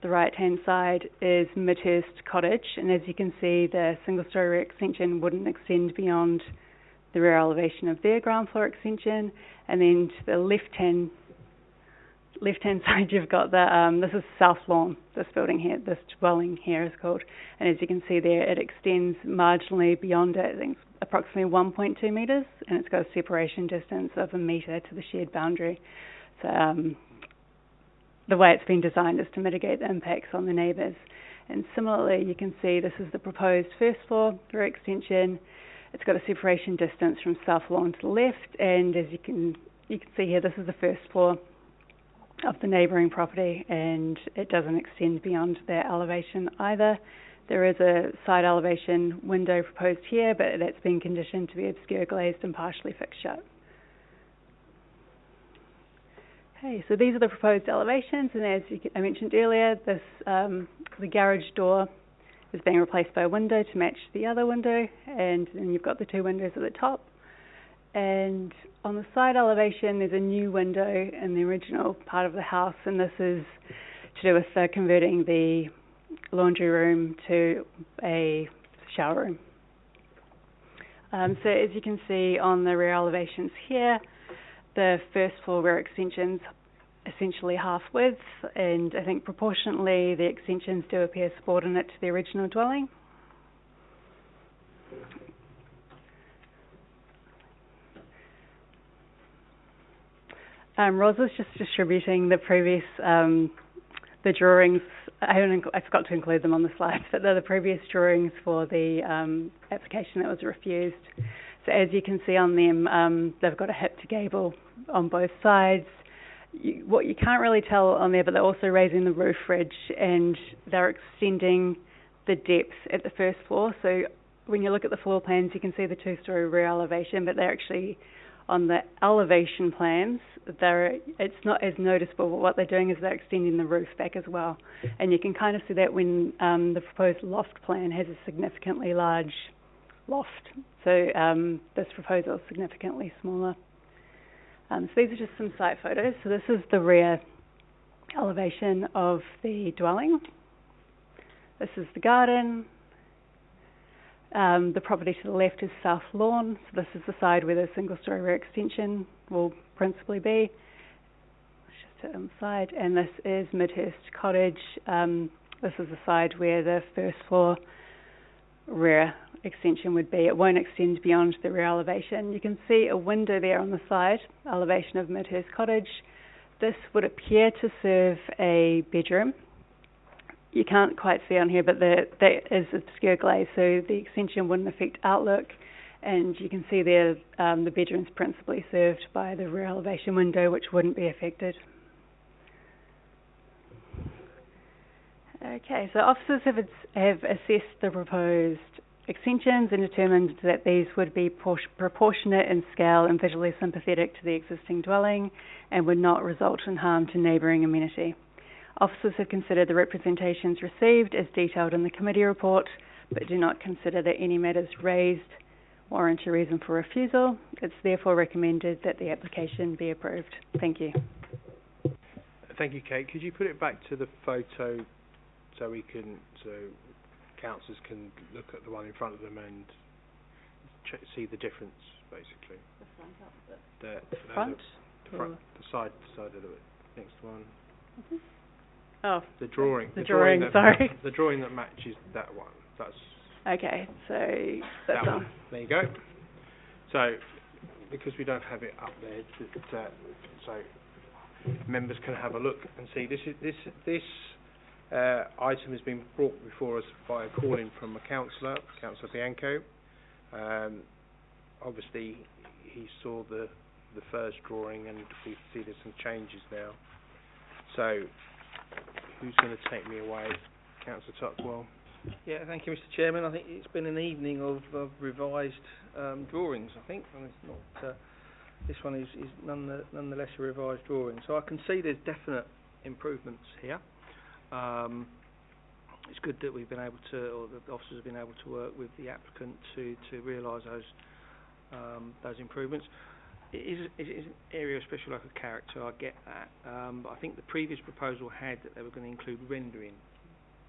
the right-hand side is Midhurst Cottage, and as you can see, the single-storey rear extension wouldn't extend beyond the rear elevation of their ground floor extension, and then to the left-hand side you've got the this is South Lawn, this building here, this dwelling here is called, and as you can see there, it extends marginally beyond it. I think it's approximately 1.2 metres, and it's got a separation distance of 1 metre to the shared boundary. So the way it's been designed is to mitigate the impacts on the neighbours. And similarly, you can see this is the proposed first floor rear extension. It's got a separation distance from south lawn to the left, and as you can see here, this is the first floor of the neighbouring property, and it doesn't extend beyond that elevation either. There is a side elevation window proposed here, but that's been conditioned to be obscure glazed and partially fixed shut. Okay, so these are the proposed elevations, and as I mentioned earlier, this the garage door is being replaced by a window to match the other window, and then you've got the 2 windows at the top. And on the side elevation, there's a new window in the original part of the house, and this is to do with converting the laundry room to a shower room. So as you can see on the rear elevations here, the first floor rear extension's essentially half width, and I think proportionately the extensions do appear subordinate to the original dwelling. Ros was just distributing the previous the drawings. I forgot to include them on the slides, but they're the previous drawings for the application that was refused. So as you can see on them, they've got a hip to gable on both sides. What you can't really tell on there, but they're also raising the roof ridge, and they're extending the depth at the first floor. So when you look at the floor plans, you can see the 2-storey rear elevation, but they're actually on the elevation plans, it's not as noticeable, but what they're doing is they're extending the roof back as well. And you can kind of see that when the proposed loft plan has a significantly large loft. So this proposal is significantly smaller. So these are just some site photos. So this is the rear elevation of the dwelling. This is the garden. The property to the left is south lawn, so this is the side where the single-storey rear extension will principally be. Let's just sit on the side, and this is Midhurst Cottage. This is the side where the first floor rear extension would be. It won't extend beyond the rear elevation. You can see a window there on the side, elevation of Midhurst Cottage. This would appear to serve a bedroom. You can't quite see on here, but that is obscure glaze, so the extension wouldn't affect outlook. And you can see there the bedroom's principally served by the rear elevation window, which wouldn't be affected. Okay, so officers have assessed the proposed extensions and determined that these would be proportionate in scale and visually sympathetic to the existing dwelling and would not result in harm to neighbouring amenity. Officers have considered the representations received as detailed in the committee report, but do not consider that any matters raised warrant a reason for refusal. It's therefore recommended that the application be approved. Thank you. Thank you, Kate. Could you put it back to the photo so councillors can look at the one in front of them and see the difference, basically? The front of The front? The side of the next one. Mm-hmm. Oh, the drawing. Sorry. The drawing that matches that one. That's okay. So that's that one. There you go. So because we don't have it up there, so members can have a look and see. This item has been brought before us by a call-in from a councillor, Councillor Bianco. Obviously, he saw the first drawing, and we see there's some changes now. So, who's going to take me away? Councillor Tuckwell. Yeah, thank you, Mr. Chairman. I think it's been an evening of revised drawings, I think. And it's not, this one is nonetheless a revised drawing. So I can see there's definite improvements here. It's good that we've been able to, or the officers have been able to work with the applicant to realise those improvements. It is an area of special local character, I get that. But I think the previous proposal had that they were going to include rendering,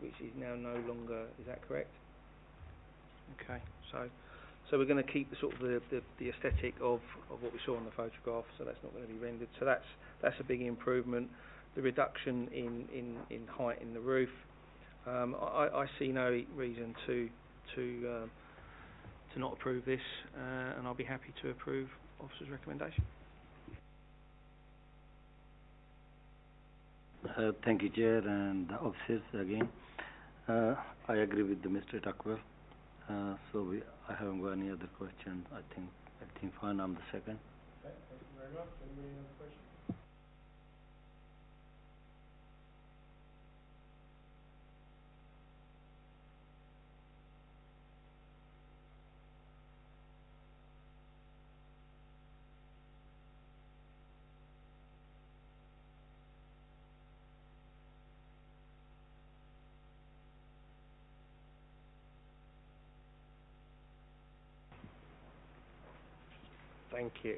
which is now no longer. Is that correct? Okay, so we're going to keep the sort of the aesthetic of what we saw on the photograph. So that's not going to be rendered. So that's a big improvement. The reduction in height in the roof. I see no reason to to not approve this, and I'll be happy to approve officer's recommendation. Thank you, Chair, and the officers again. I agree with Mr. Tuckwell. I haven't got any other questions. I think everything fine. I'm the second. Okay, thank you very much. Anybody other questions? Thank you.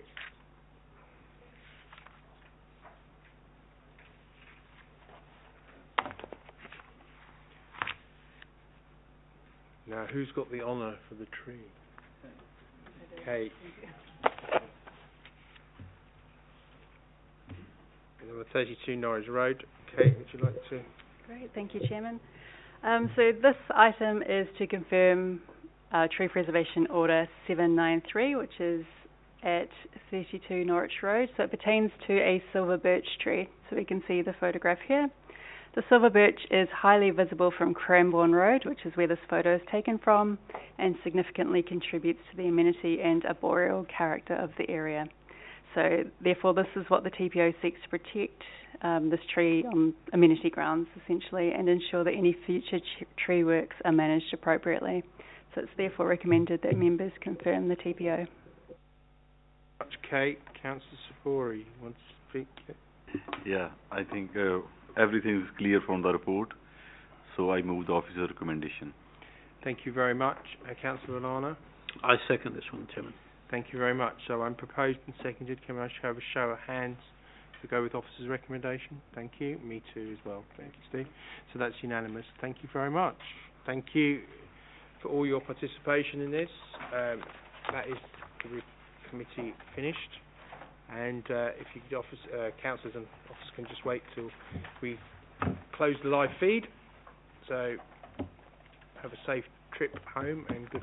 Now, who's got the honour for the tree? Kate. Number 32 Norwich Road. Kate, would you like to? Great, thank you, Chairman. So this item is to confirm Tree Preservation Order 793, which is at 32 Norwich Road. So it pertains to a silver birch tree. So we can see the photograph here. The silver birch is highly visible from Cranbourne Road, which is where this photo is taken from, and significantly contributes to the amenity and arboreal character of the area. So therefore this is what the TPO seeks to protect, this tree on amenity grounds essentially, and ensure that any future tree works are managed appropriately. So it's therefore recommended that members confirm the TPO. Kate, Councillor Sapori, wants to speak? Yeah, I think everything is clear from the report, so I move the officer recommendation. Thank you very much. Councillor Alana? I second this one, Chairman. Thank you very much. So I'm proposed and seconded. Can I have a show of hands to go with officer's recommendation? Thank you. Me too as well. Thank you, Steve. So that's unanimous. Thank you very much. Thank you for all your participation in this. That is the committee finished. And if you could, councillors and officers can just wait till we close the live feed. So have a safe trip home and good night.